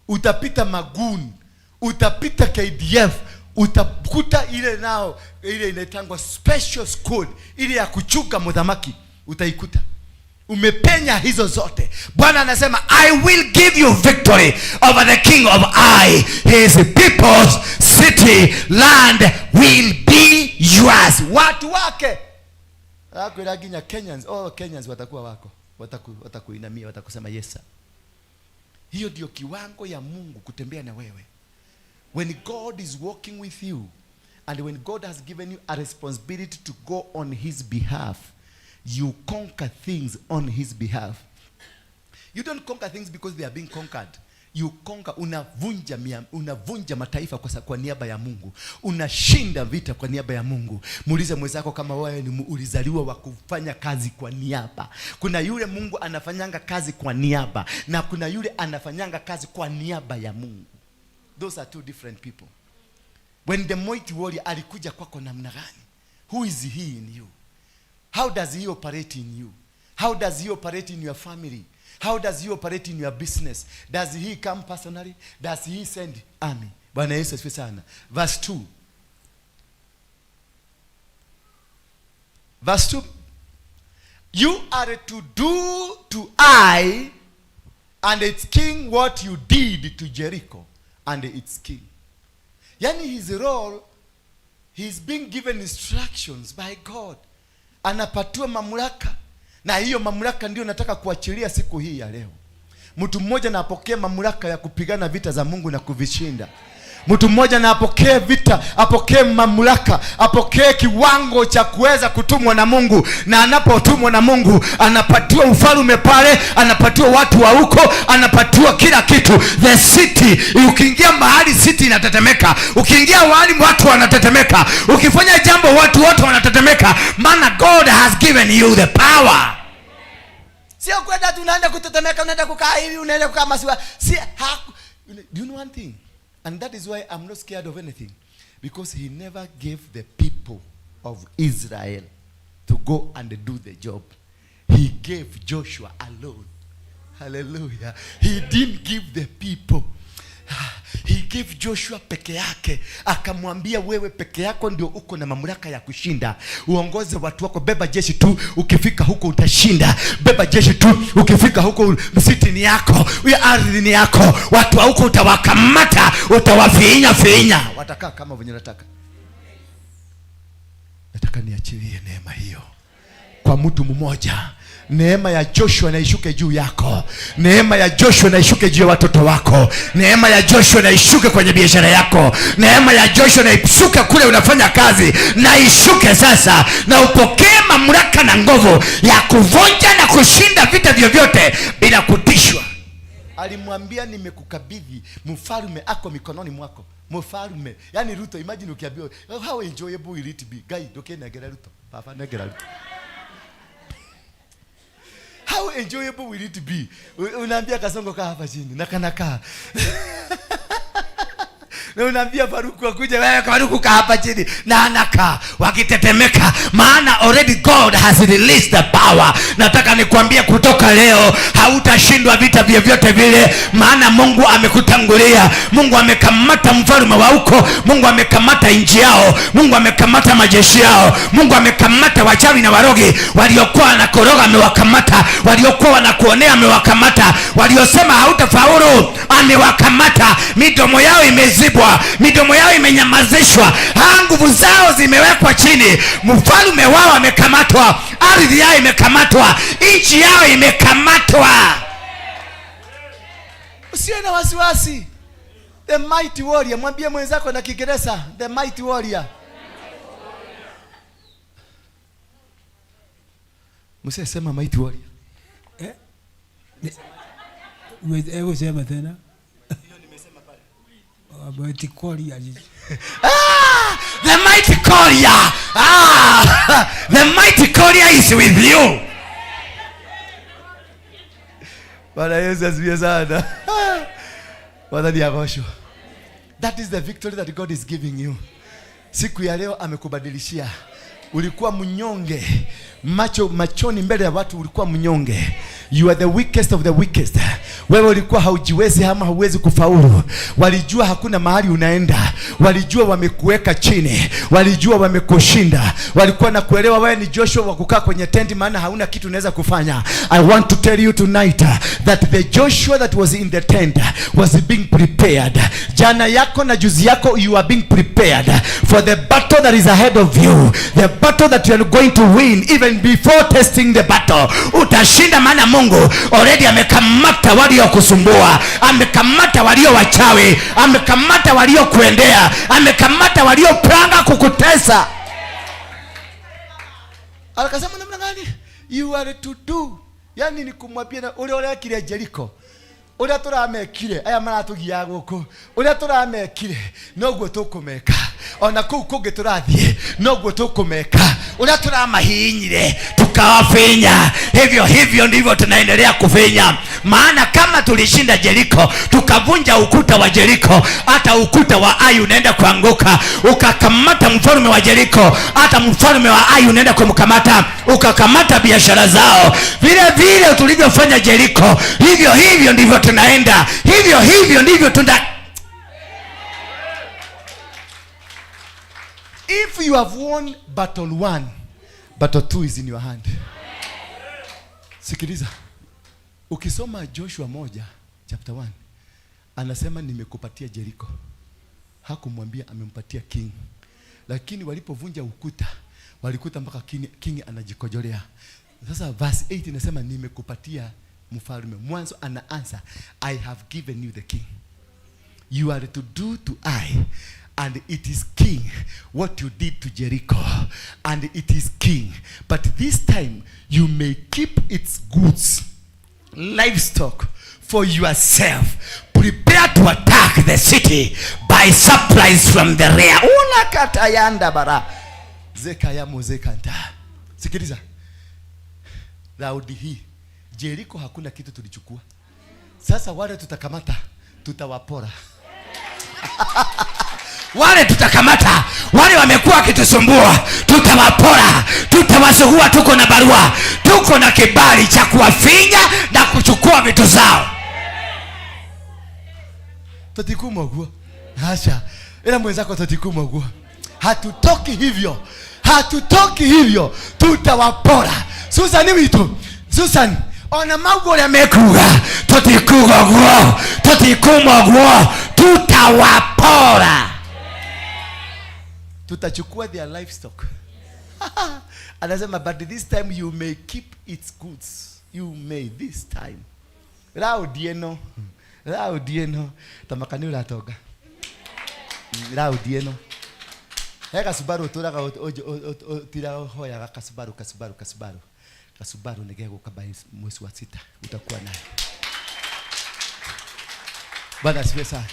Utapita magoon. Utapita KDF. Utakuta ile inaitangwa special squad, ile ya kuchuka mudhamaki. Utaikuta. Umepenya hizo zote. Bwana anasema I will give you victory over the king of Ai. His people's city land will be yours. Watu wake. Hakuiraginya Kenyans. Kenyans watakuwa wako. Watakuinamia, watakusema yes sir. Hiyo ndio kiwango ya Mungu kutembea na wewe. When God is walking with you and when God has given you a responsibility to go on his behalf, you conquer things on his behalf. You don't conquer things because they are being conquered. You conquer, unavunja mataifa kwa niaba ya Mungu. Unashinda vita kwa niaba ya Mungu. Muulize mwenzako kama wewe ni ulizaliwa wa kufanya kazi kwa niaba. Kuna yule Mungu anafanyanga kazi kwa niaba na kuna yule anafanyanga kazi kwa niaba ya Mungu. Those are two different people. When the mighty warrior alikuja kwako namna gani? Who is he in you? How does he operate in you? How does he operate in your family? How does he operate in your business? Does he come personally? Does he send army? Bwana Yesu asifiwe sana. Verse 2. Verse 2. You are to do to Ai and its king what you did to Jericho and its king. Yani his role, he's being given instructions by God. Anapatiwa mamlaka, na hiyo mamlaka ndio nataka kuachilia siku hii ya leo. Mtu mmoja na apokee mamlaka ya kupigana vita za Mungu na kuvishinda. Mtu mmoja na apokee vita, apokee mamlaka, apokee kiwango cha kuweza kutumwa na Mungu. Na anapotumwa na Mungu, anapatiwa ufalme pale, anapatiwa watu wa huko, anapatiwa kila kitu. The city, ukiingia mahali city inatetemeka. Ukiingia mahali watu wanatetemeka. Ukifanya jambo watu wote wanatetemeka. Maana God has given you the power. Sio kwenda tunaenda kutetemeka, unaenda kukaa hivi, unaenda kukaa masiwa. Do you know one thing? And that is why I'm not scared of anything. Because he never gave the people of Israel to go and do the job. He gave Joshua alone. Hallelujah. He didn't give the people. He gave Joshua peke yake. Akamwambia wewe peke yako ndio uko na mamlaka ya kushinda. Uongoze watu wako, beba jeshi tu, ukifika huko utashinda. Beba jeshi tu, ukifika huko msiti ni yako, ardhi ni yako. Watu wa huko utawakamata, utawafinya. Watakaa kama venye nataka. Nataka niachilie neema hiyo kwa mtu mmoja. Neema ya Joshua na ishuke juu yako. Neema ya Joshua na ishuke juu ya watoto wako. Neema ya Joshua na ishuke kwenye biashara yako. Neema ya Joshua na ishuke kule unafanya kazi. Na ishuke sasa. Na upokee mamlaka na nguvu ya kuvunja na kushinda vita vyovyote bila kutishwa. Alimwambia nimekukabidhi mfalme ako mikononi mwako. Mfalme. Yani Ruto, imagine ukiambiwa how enjoyable will it be. Guy, dokena gera Ruto. Papa negera Ruto. How enjoyable will it be? Unaambia Kasongo kaa hapa chini na kanakaa. Na unaambia Faruku akuje, wewe Faruku kaa hapa chini na anakaa wakitetemeka, maana already God has released the power. Nataka nikwambie kutoka leo hautashindwa vita vyovyote vile, maana Mungu amekutangulia. Mungu amekamata mfalme wa huko, Mungu amekamata nchi yao, Mungu amekamata majeshi yao, Mungu amekamata wachawi na warogi waliokuwa wanakoroga, amewakamata. Waliokuwa wanakuonea amewakamata. Waliosema hautafaulu amewakamata. Midomo yao imezibwa, midomo yao imenyamazishwa, nguvu zao zimewekwa chini. Mfalme wao amekamatwa, ardhi yao imekamatwa, nchi yao imekamatwa. Usiwe na wasiwasi. The mighty warrior. Mwambie mwenzako na Kiingereza, the mighty warrior. Msisema mighty warrior. Wewe sema tena. Mighty warrior. The mighty warrior. The mighty warrior is with you. Bwana Yesu asifiwe sana. Bwana ni agosho. That is the victory that God is giving you. Siku ya leo amekubadilishia. Ulikuwa mnyonge, machoni mbele ya watu ulikuwa mnyonge. You are the weakest of the weakest. Wewe ulikuwa haujiwezi ama hauwezi kufaulu. Walijua hakuna mahali unaenda. Walijua wamekuweka chini. Walijua wamekushinda. Walikuwa na kuelewa wewe ni Joshua wa kukaa kwenye tenti, maana hauna kitu unaweza kufanya. I want to tell you tonight that the Joshua that was in the tent was being prepared. Jana yako na juzi yako, you are being prepared for the battle that is ahead of you. The battle that you are going to win even before testing the battle. Utashinda, maana Mungu already amekamata walio kusumbua, amekamata walio wachawi, amekamata walio kuendea, amekamata walio panga kukutesa. Akasema namna gani? You are to do. Yani ni kumwambia na ule kile Jericho. Ule turamekire aya maratugia guku. Ule turamekire noguo tukumeka. Ona kuge turathie noguo tukumeka. Ule turamahinyire tukawafinya. Hivyo ndivyo tunaendelea kufinya. Maana kama tulishinda Jericho, tukavunja ukuta wa Jericho, hata ukuta wa Ai unaenda kuanguka. Ukakamata mfalme wa Jericho, hata mfalme wa Ai unaenda kumkamata. Ukakamata biashara zao. Vile tulivyofanya Jericho, hivyo ndivyo tunaenda. Hivyo ndivyo If you have won battle 1, battle 2 is in your hand. Sikiliza. Ukisoma Joshua 1 chapter 1, anasema nimekupatia Jericho. Hakumwambia amempatia king. Lakini walipovunja ukuta, walikuta mpaka king anajikojolea. Sasa verse 8 inasema nimekupatia mfalme. Mwanzo anaanza, I have given you the king. You are to do to I, and it is king, what you did to Jericho, and it is king. But this time you may keep its goods, livestock, for yourself. Prepare to attack the city by surprise from the rear. Unakata yanda bara zekaya muzekanta. Sikiliza. Raundi hii Jericho hakuna kitu tulichukua. Sasa wale tutakamata, tutawapora. Wale tutakamata, wale wamekuwa kitusumbua, tutawapora, tutawasuhua. Tuko na barua, tuko na kibali cha kuwafinya na kuchukua vitu zao. Tatikumogwa. Hasha. Ila mwenzako tatikumogwa. Hatutoki hivyo. Tutawapora. Susan ni witu. Susan, ona magore amekuga. Tatikumogwa. Tutawapora. Tutachukua their livestock. Anasema but this time you may keep its goods. You may this time. Raudieno. Tamakani uratoga. Raudieno. Heka Subaru turaga tira hoya Kasubaru. Kasubaru negego kabai mwezi wa 6 utakuwa naye. Bwana asifiwe sana.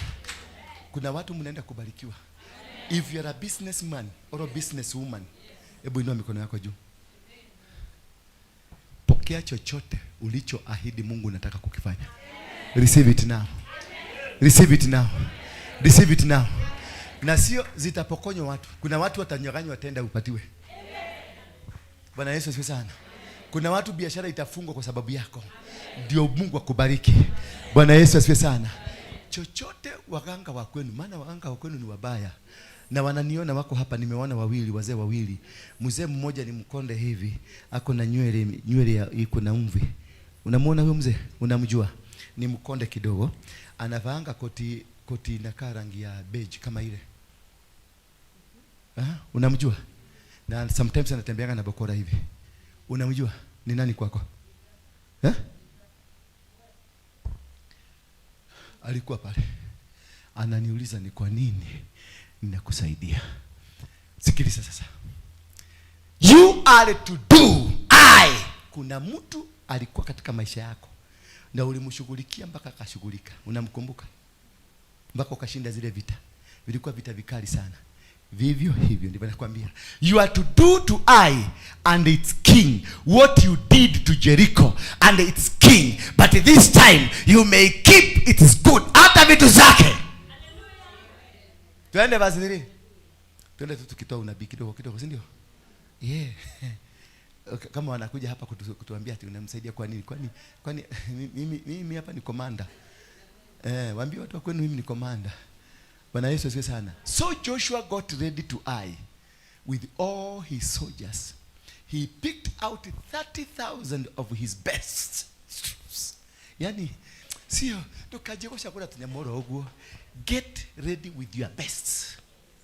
Kuna watu mnaenda kubarikiwa. If you are a businessman or a businesswoman, hebu inua mikono yako juu. pokea chochote ulichoahidi Mungu unataka kukifanya. Receive it now. Receive it now. Receive it now. Na sio zitapokonywa watu. Kuna watu watanyang'anywa watenda upatiwe. Bwana Yesu asifiwe sana. Kuna watu biashara itafungwa kwa sababu yako. Ndio Mungu akubariki. Bwana Yesu asifiwe sana. Chochote waganga wa kwenu, maana waganga wa kwenu ni wabaya. Na wananiona wako hapa, nimeona wawili, wazee wawili. Mzee mmoja ni mkonde hivi, ako na nywele iko na mvi. Unamuona huyo mzee? Unamjua? Ni mkonde kidogo. Anavaanga koti inakaa rangi ya beige kama ile. Unamjua? Na sometimes anatembeanga na bokora hivi. Unamjua? Ni nani kwako? Alikuwa pale. Ananiuliza ni kwa nini ninakusaidia. Sikiliza sasa. You are to do. Kuna mtu alikuwa katika maisha yako na ulimshughulikia mpaka akashughulika. Unamkumbuka? Mpaka ukashinda zile vita. Vilikuwa vita vikali sana. Vivyo hivyo ndivyo nakwambia. You are to do to and its king what you did to Jericho and its king, but this time you may keep its good. Hata vitu zake. Tuende basi nini? Tuende tukitoa unabii kidogo, si ndio? Yeah. Kama wanakuja hapa kutuambia ati unamsaidia kwa nini? Kwani mimi hapa ni commander. Waambie watu wa kwenu mimi ni commander. Bwana Yesu asifiwe sana. So Joshua got ready to with all his soldiers. He picked out 30,000 of his best. Yani sio tukajekosha kula tunyamoro ogwo. Get ready with your best.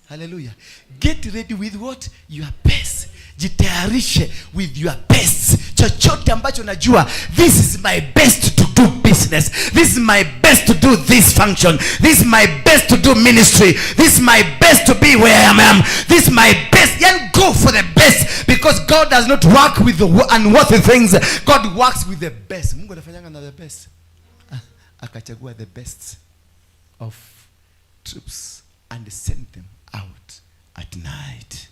Hallelujah. Get ready with what? Your best. Jitayarishe with your best. Chochote ambacho najua, this is my best to do business. This is my best to do this function. This is my best to do ministry. This is my best to be where I am. This is my best. And go for the best, because God does not work with the unworthy things. God works with the best. Mungu anafanyanga na the best. Akachagua the best of troops and sent them out at night.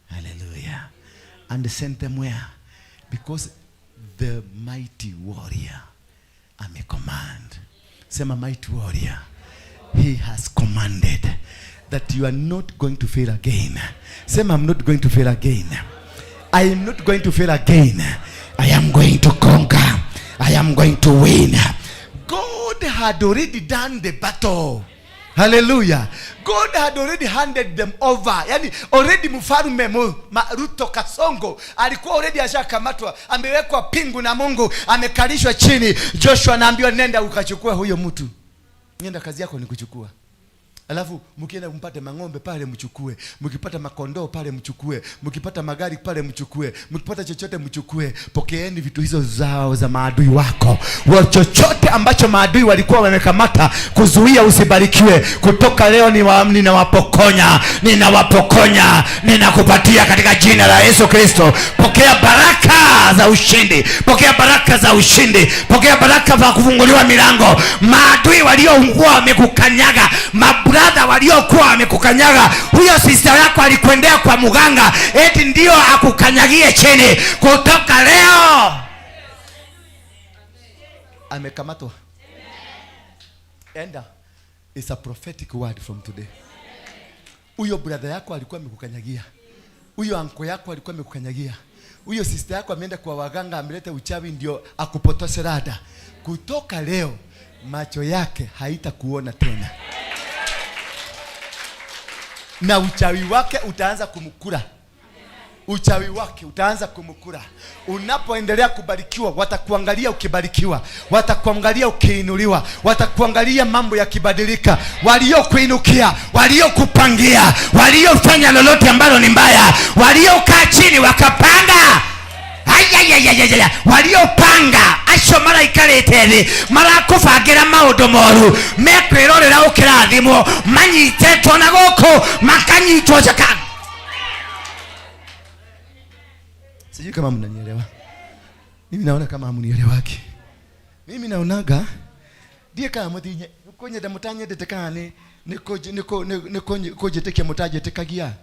Hallelujah. And sent them where? Because the mighty warrior ame command. Sema mighty warrior. He has commanded that you are not going to fail again. Sema I'm not going to fail again. I am not going to fail again. I am going to conquer. I am going to win. God had already done the battle. Hallelujah. God had already handed them over. Yani already mfalme Ruto Kasongo alikuwa already ashakamatwa, amewekwa pingu na Mungu, amekalishwa chini. Joshua anaambiwa nenda ukachukua huyo mtu. Nenda, kazi yako ni kuchukua. Alafu mkienda mpate mang'ombe pale mchukue, mkipata makondoo pale mchukue, mkipata magari pale mchukue, mkipata chochote mchukue. Pokeeni vitu hizo zao za maadui wako. Chochote ambacho maadui walikuwa wamekamata kuzuia usibarikiwe, kutoka leo ninawapokonya, ninakupatia katika jina la Yesu Kristo. Pokea baraka za ushindi, pokea baraka za ushindi, pokea baraka za kufunguliwa milango. Maadui waliokuwa wamekukanyaga, brother waliokuwa wamekukanyaga, huyo sister yako alikwendea kwa muganga eti ndio akukanyagie chini, kutoka leo amekamatwa. Enda. It's a prophetic word from today. Huyo brother yako alikuwa amekukanyagia, huyo uncle yako alikuwa amekukanyagia, huyo sister yako ameenda kwa waganga, ameleta uchawi ndio akupotoshe rada. Kutoka leo macho yake haitakuona tena, na uchawi wake utaanza kumkura. Uchawi wake utaanza kumkura. Unapoendelea kubarikiwa, watakuangalia ukibarikiwa, watakuangalia ukiinuliwa, watakuangalia mambo yakibadilika. Waliokuinukia, waliokupangia, waliofanya lolote ambalo ni mbaya, waliokaa chini wakapanga, waliopanga acio maraikareteri marakubangira maundu moru, mekwirorera ukirathimo, manyitetwo na guku makanyitwo jaka. Sijui kama mnanielewa. Mimi naona kama hamunielewaki. Mimi naonaga die kama mutinye konye da mutanye detekane niko jetekia mutaje tekagia.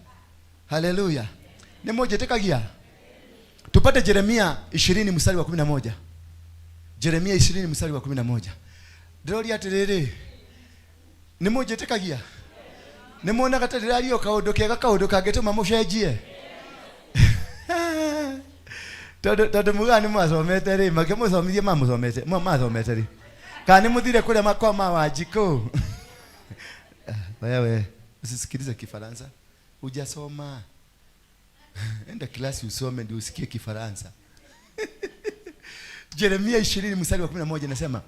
Hallelujah. Ni moje tekagia. Tupate Yeremia 20 mstari wa 11. Yeremia 20 mstari wa 11. Ndori atiriri. Nimujitikagia. Nimona gatarira ariyo kaundu kega kaundu kangituma mucenjie. Todo mugani mwasomete ri makemuthomithie mathomete ri. Kana muthire kule makoma wa jiko. Wewe usisikilize Kifaransa. Hujasoma. Enda klasi usome ndio usikie Kifaransa. Yeremia 20 mstari wa 11 nasema,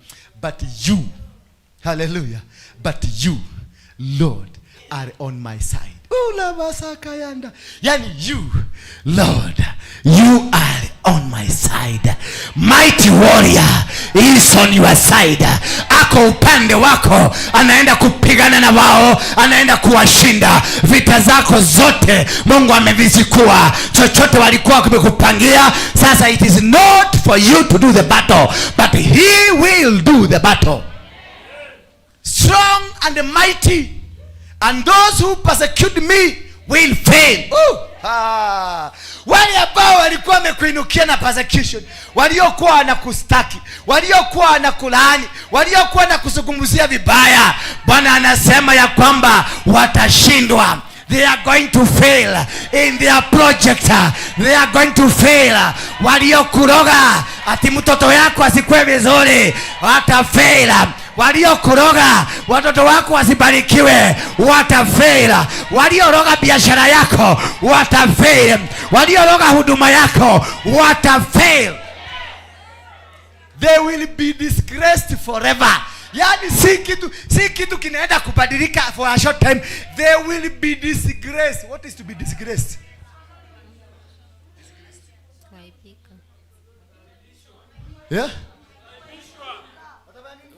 but you, hallelujah, but you, Lord, are on my side. Ula basakayanda. Yani you, Lord, you are on my side. Mighty warrior is on your side. Ako upande wako, anaenda kupigana na wao, anaenda kuwashinda. Vita zako zote Mungu amevizikua. Chochote walikuwa kumekupangia, sasa it is not for you to do the battle, but he will do the battle. Strong and mighty, and those who persecute me will fail. Wale ambao walikuwa wamekuinukia na persecution, waliokuwa na kustaki, waliokuwa na kulaani, waliokuwa na kuzungumzia vibaya, Bwana anasema ya kwamba watashindwa. They are going to fail in their project. They are going to fail. Waliokuroga ati mtoto yako asikue vizuri, watafail. Waliokuroga watoto wako wasibarikiwe, watafail. Walioroga biashara yako, watafail. Walioroga huduma yako, watafail. They will be disgraced forever. Yani si kitu kinaenda kubadilika for a short time. They will be disgraced. What is to be disgraced? Yeah?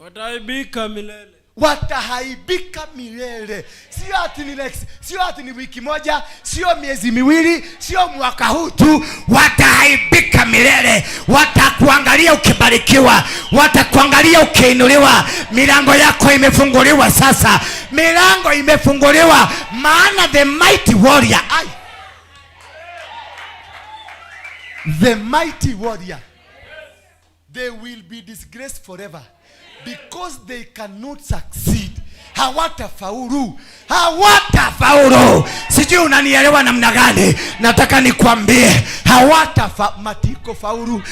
Wataibika milele. Watahaibika milele. Sio ati ni wiki moja, sio miezi miwili, sio mwaka huu tu. Watahaibika milele. Watakuangalia ukibarikiwa, watakuangalia ukiinuliwa. Milango yako imefunguliwa sasa. Milango imefunguliwa, maana the mighty warrior, the mighty warrior, they will be disgraced forever. Because they cannot succeed. Hawatafaulu. Sijui unanielewa namna gani? Nataka nikwambie matiko faulu.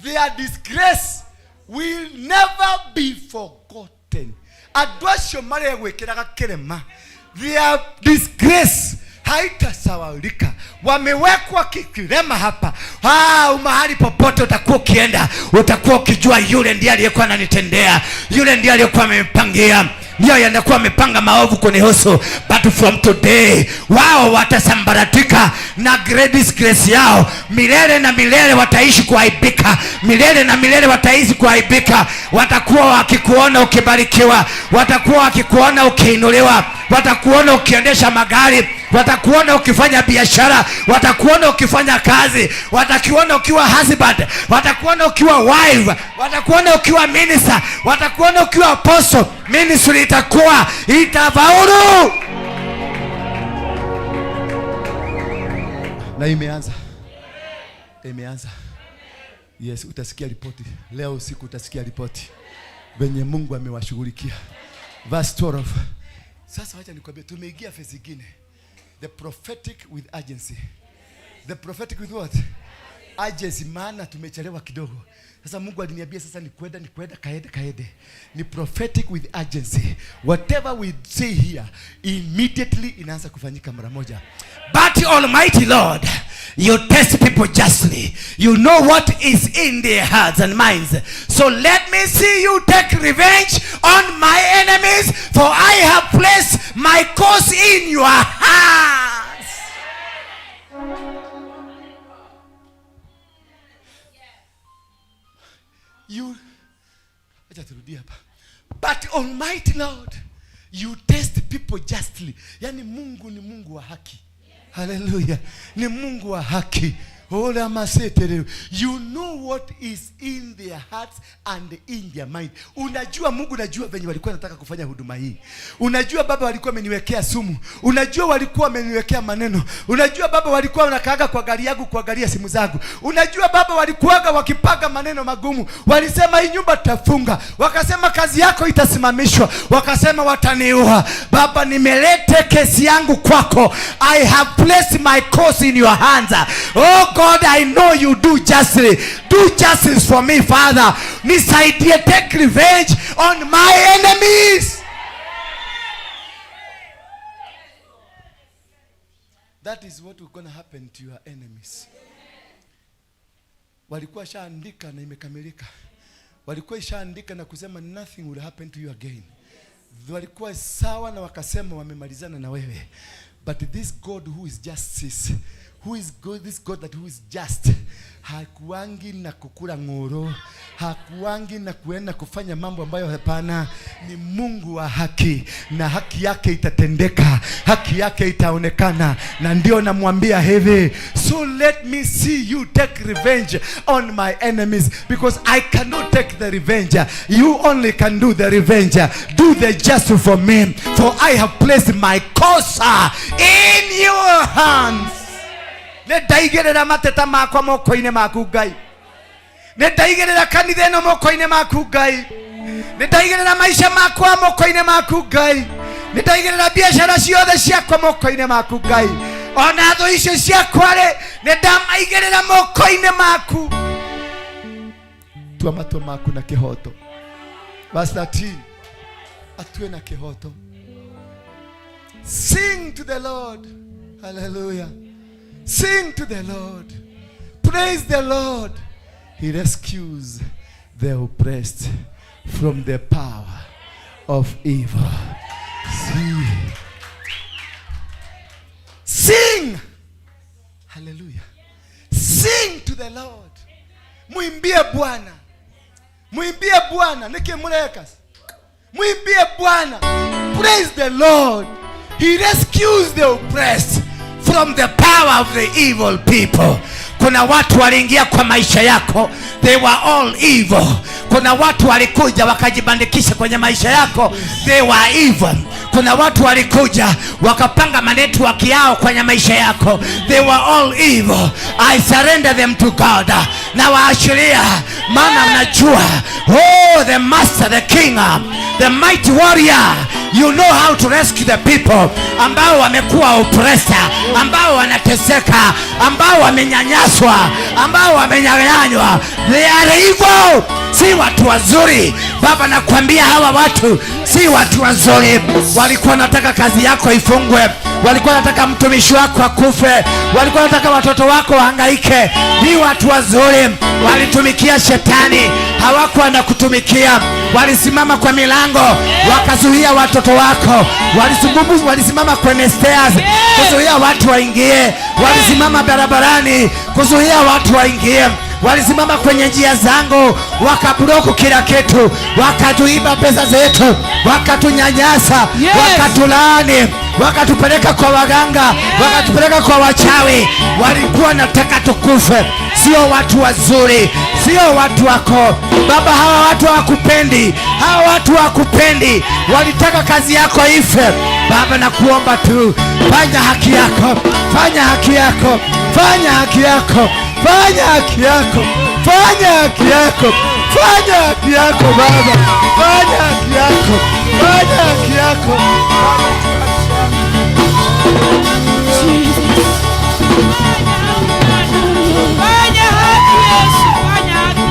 Their disgrace will never be forgotten. Adwasho mare gwekeraga kirema. Their disgrace haitasawaulika. Wamewekwa kikirema hapa. Mahali popote utakuwa ukienda, utakuwa ukijua yule ndiye aliyekuwa ananitendea, yule ndiye aliyekuwa amempangia. Ndio yanakuwa amepanga maovu kunihusu, but from today wao watasambaratika na great disgrace yao. Milele na milele wataishi kuaibika. Milele na milele wataishi kuaibika. Watakuwa wakikuona ukibarikiwa, watakuwa wakikuona ukiinuliwa, watakuona ukiendesha magari, watakuona ukifanya biashara, watakuona ukifanya kazi, watakuona ukiwa husband, watakuona ukiwa wife, watakuona ukiwa minister, watakuona ukiwa apostle. Ministry itafaulu. Na imeanza. Yes, utasikia ripoti. Leo usiku utasikia ripoti venye Mungu amewashughulikia. Verse 12. Sasa wacha nikwambie, tumeingia phase nyingine. The prophetic with urgency. The prophetic with what? Urgency, maana tumechelewa kidogo. Sasa Mungu aliniambia sasa ni kwenda kaede. Ni prophetic with urgency. Whatever we say here, immediately inaanza kufanyika mara moja. But Almighty Lord, you test people justly. You know what is in their hearts and minds. So let me see you take revenge on my enemies, for I have placed my cause in your hands. But Almighty Lord, you test people justly. Yani Mungu ni Mungu wa haki. Hallelujah. Ni Mungu wa haki. Ola masetere. You know what is in their hearts and in their mind. Unajua Mungu, unajua venye walikuwa nataka kufanya huduma hii. Unajua Baba walikuwa wameniwekea sumu. Unajua walikuwa wameniwekea maneno. Unajua Baba walikuwa wanakaaga kwa gari yangu kuangalia simu zangu. Unajua Baba walikuwaga wakipaga maneno magumu. Walisema hii nyumba tutafunga. Wakasema kazi yako itasimamishwa. Wakasema wataniua. Baba, nimelete kesi yangu kwako. I have placed my cause in your hands. Oh God, I know you do justice. Do justice for me, Father. Nisaidie, take revenge on my enemies. That is what is going to happen to your enemies. Walikuwa shaandika na imekamilika. Walikuwa shaandika na kusema nothing will happen to you again. Walikuwa sawa na wakasema wamemalizana na wewe. But this God who is justice, who is God, this God that who is just, hakuangi na kukula ngoro, hakuangi na kuenda kufanya mambo ambayo hapana. Ni Mungu wa haki, na haki yake itatendeka, haki yake itaonekana. Na ndio namwambia hivi, so let me see you take revenge on my enemies, because I cannot take the revenge. You only can do the revenge. Do the justice for me, for I have placed my cause in your hands. Nedaigerera mateta makwa moko-ine maku Ngai. Nedaigerera kanitha ino moko-ine maku Ngai. Nedaigerera maisha makwa moko-ine maku Ngai. Nedaigerera biashara ciothe ciakwa moko-ine maku Ngai. Ona tho icio ciakwa ri nedamaigerera moko-ine maku. Tua matũ maku na kihoto. Verse 13. Atue na kihoto. Sing to the Lord. Hallelujah. Sing to the Lord. Praise the Lord. He rescues the oppressed from the power of evil. Sing. Hallelujah. Sing to the Lord. Muimbie Bwana. Muimbie Bwana. Nikimuleka. Muimbie Bwana. Praise the Lord. He rescues the oppressed from the power of the evil people. Kuna watu waliingia kwa maisha yako, they were all evil. Kuna watu walikuja wakajibandikisha kwenye maisha yako, they were evil. Kuna watu walikuja wakapanga manetwork yao kwenye maisha yako, they were all evil. I surrender them to God. Na waashiria, maana mnajua, oh, the master, the king, the mighty warrior, you know how to rescue the people ambao wamekuwa oppressed, ambao wanateseka, ambao wamenyanyaswa, ambao wamenyang'anywa. They are evil. Si watu wazuri. Baba, nakwambia hawa watu si watu wazuri. Walikuwa wanataka kazi yako ifungwe. Walikuwa wanataka mtumishi wako akufe. Walikuwa wanataka watoto wako wahangaike. Ni watu wazuri. Walitumikia shetani, hawakuwa na kutumikia. Walisimama kwa milango wakazuia watoto wako. Walisimama kwenye stairs kuzuia watu waingie. Walisimama barabarani kuzuia watu waingie. Walisimama kwenye njia zangu wakabloku kila kitu, wakatuiba pesa zetu, wakatunyanyasa, wakatulaani, wakatupeleka kwa waganga, wakatupeleka kwa wachawi. Walikuwa nataka tukufe. Sio watu wazuri, sio watu wako Baba. Hawa watu hawakupendi, hawa watu hawakupendi. Walitaka kazi yako ife. Baba, nakuomba tu, fanya haki yako, fanya haki yako, fanya haki yako, fanya haki yako, fanya haki yako, fanya haki yako Baba, fanya haki yako, fanya haki yako, Fanya haki Yesu, fanya haki.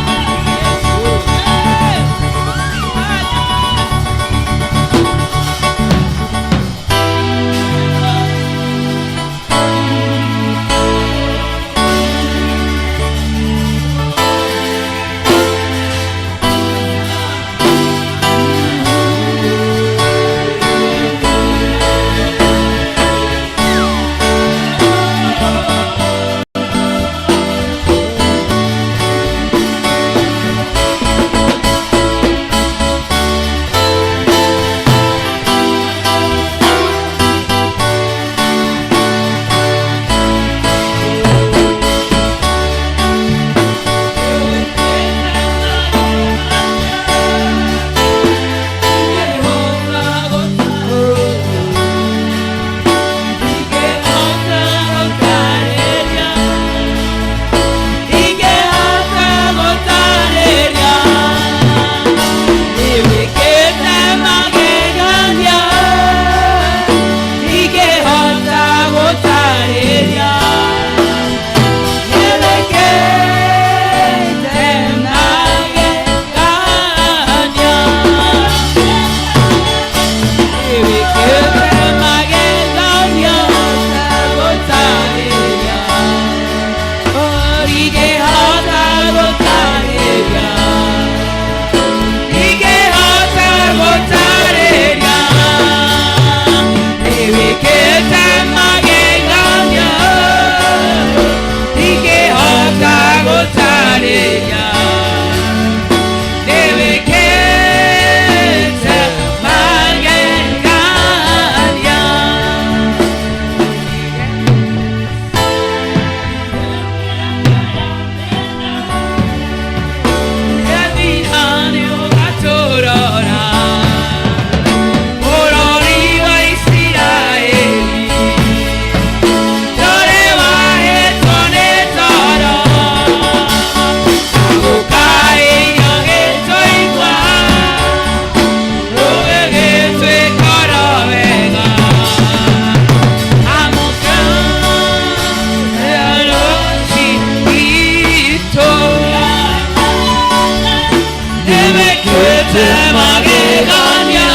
magegania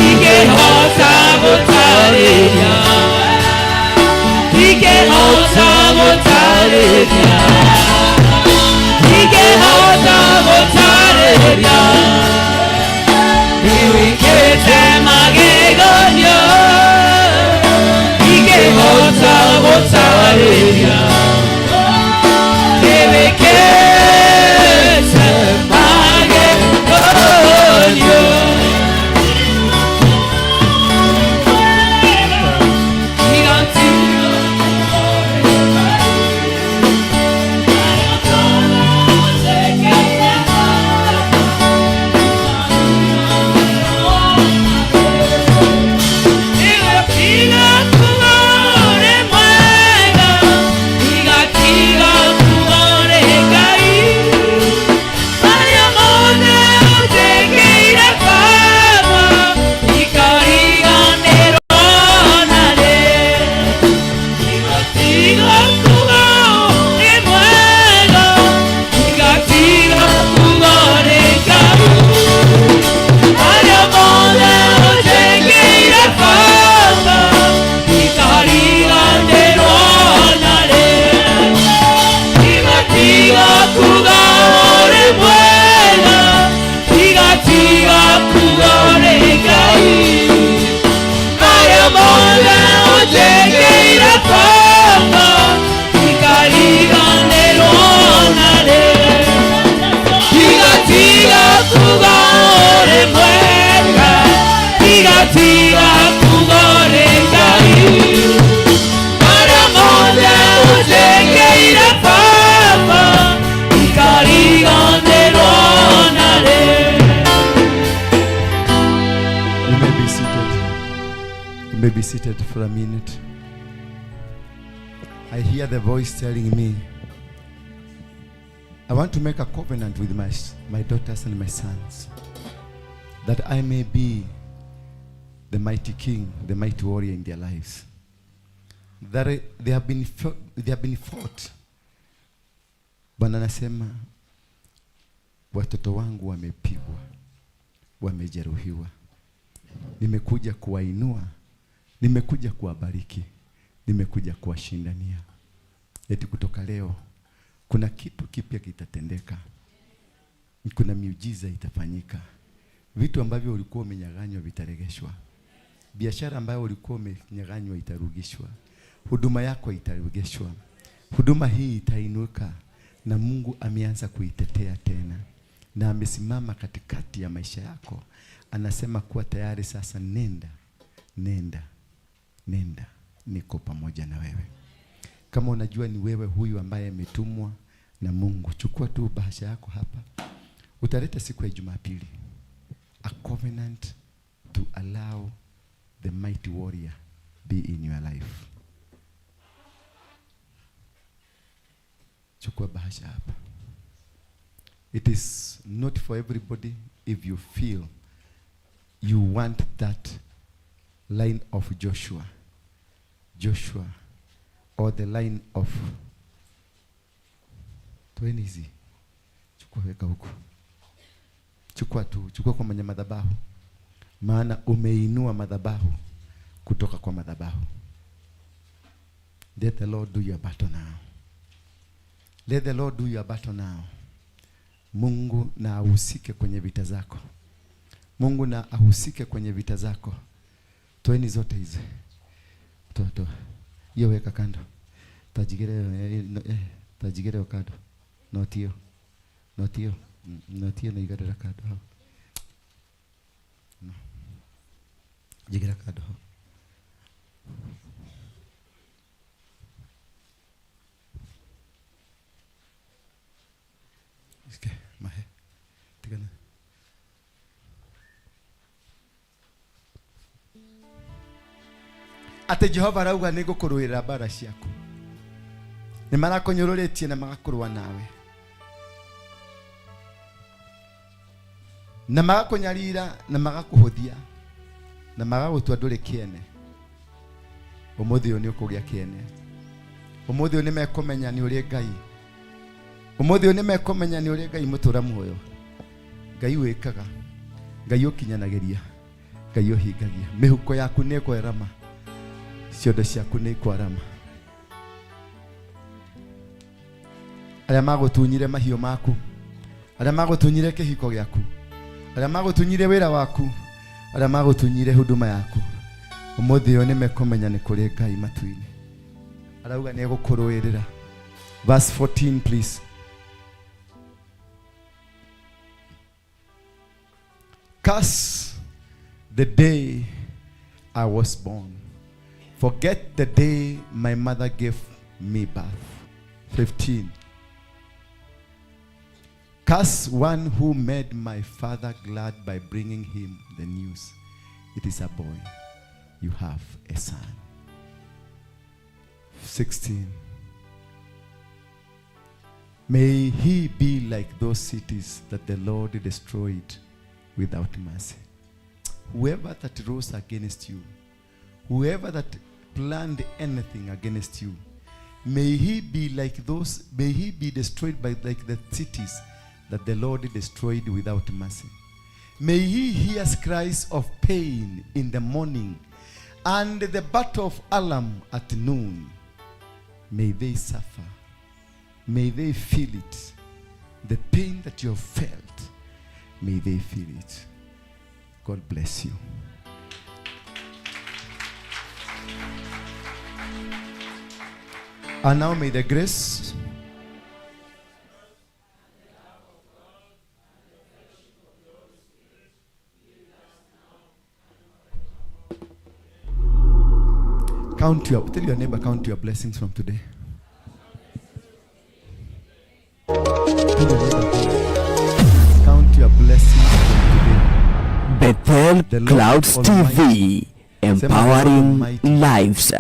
ingehota gũtarĩria ingehota gũtarĩria ingehota gũtarĩria iwikĩte magegania ingehota gũtarĩria iwikĩte Be seated for a minute. I hear the voice telling me, I want to make a covenant with my daughters and my sons, that I may be the mighty king, the mighty warrior in their lives. That they have been fought. Bwana anasema watoto wangu wamepigwa, wamejeruhiwa. Nimekuja kuwainua, nimekuja kuwabariki, nimekuja kuwashindania. Eti kutoka leo kuna kitu kipya kitatendeka. Kuna miujiza itafanyika. Vitu ambavyo ulikuwa umenyang'anywa vitaregeshwa. Biashara ambayo ulikuwa umenyang'anywa itarudishwa. Huduma yako itarudishwa. Huduma hii itainuka na Mungu ameanza kuitetea tena. Na amesimama katikati ya maisha yako. Anasema kuwa tayari sasa, nenda, niko pamoja na wewe. Kama unajua ni wewe huyu ambaye ametumwa na Mungu, chukua tu bahasha yako hapa. Utaleta siku ya Jumapili a covenant to allow the mighty warrior be in your life. Chukua bahasha hapa. It is not for everybody. If you feel you want that line of Joshua, or the line of Twenizi, chukua weka huko. Chukua kwa mwenye madhabahu. Maana umeinua madhabahu kutoka kwa madhabahu. Let the Lord do your battle now. Let the Lord do your battle now. Mungu na ahusike kwenye vita zako. Mungu na ahusike kwenye vita zako. Toeni zote hizi. Toa. Hiyo weka kando. Tajigere kando. Notio na igadera kando. No. Jigera kando. Okay, mahe. Tigana. Ate Jehova arauga nĩngũkũrũĩrĩra mbara ciaku. Nĩmarakũnyũrũrĩtie na magakũrũa nawe. Na magakũnyarira na magakũhũthia. Na magagũtua ndũrĩ kĩene. Ũmũthĩ ũyũ nĩũkũgĩa kĩene. Ũmũthĩ ũyũ nĩmekũmenya nĩ ũrĩ Ngai. Ũmũthĩ ũyũ nĩmekũmenya nĩ ũrĩ Ngai mũtũra muoyo. Ngai wikaga, Ngai ukinyanageria, Ngai uhingagia. Mihuko yaku nĩ kwarama, ciondo ciaku nĩ kwarama. Arĩa magutunyire mahiũ maku, arĩa magutunyire kĩhiko gĩaku, arĩa magutunyire wĩra waku, arĩa magutunyire huduma yaku, ũmũthĩ ũyũ nĩmekũmenya nĩ kũrĩ Ngai matu-inĩ. Arauga nĩ egũkũrũĩrĩra. Verse 14 please. Curse the day I was born. Forget the day my mother gave me birth. 15. Curse one who made my father glad by bringing him the news. It is a boy. You have a son. 16. May he be like those cities that the Lord destroyed without mercy. Whoever that rose against you, whoever that planned anything against you, may he be like those, may he be destroyed by like the cities that the Lord destroyed without mercy. May he hear cries of pain in the morning and the battle of alarm at noon. May they suffer. May they feel it. The pain that you have felt, may they feel it. God bless you. And now may the grace tell your neighbor, count your blessings from today. Tell your neighbor, count your blessings from today. Bethel The Lord Clouds Almighty. TV, empowering Almighty. lives.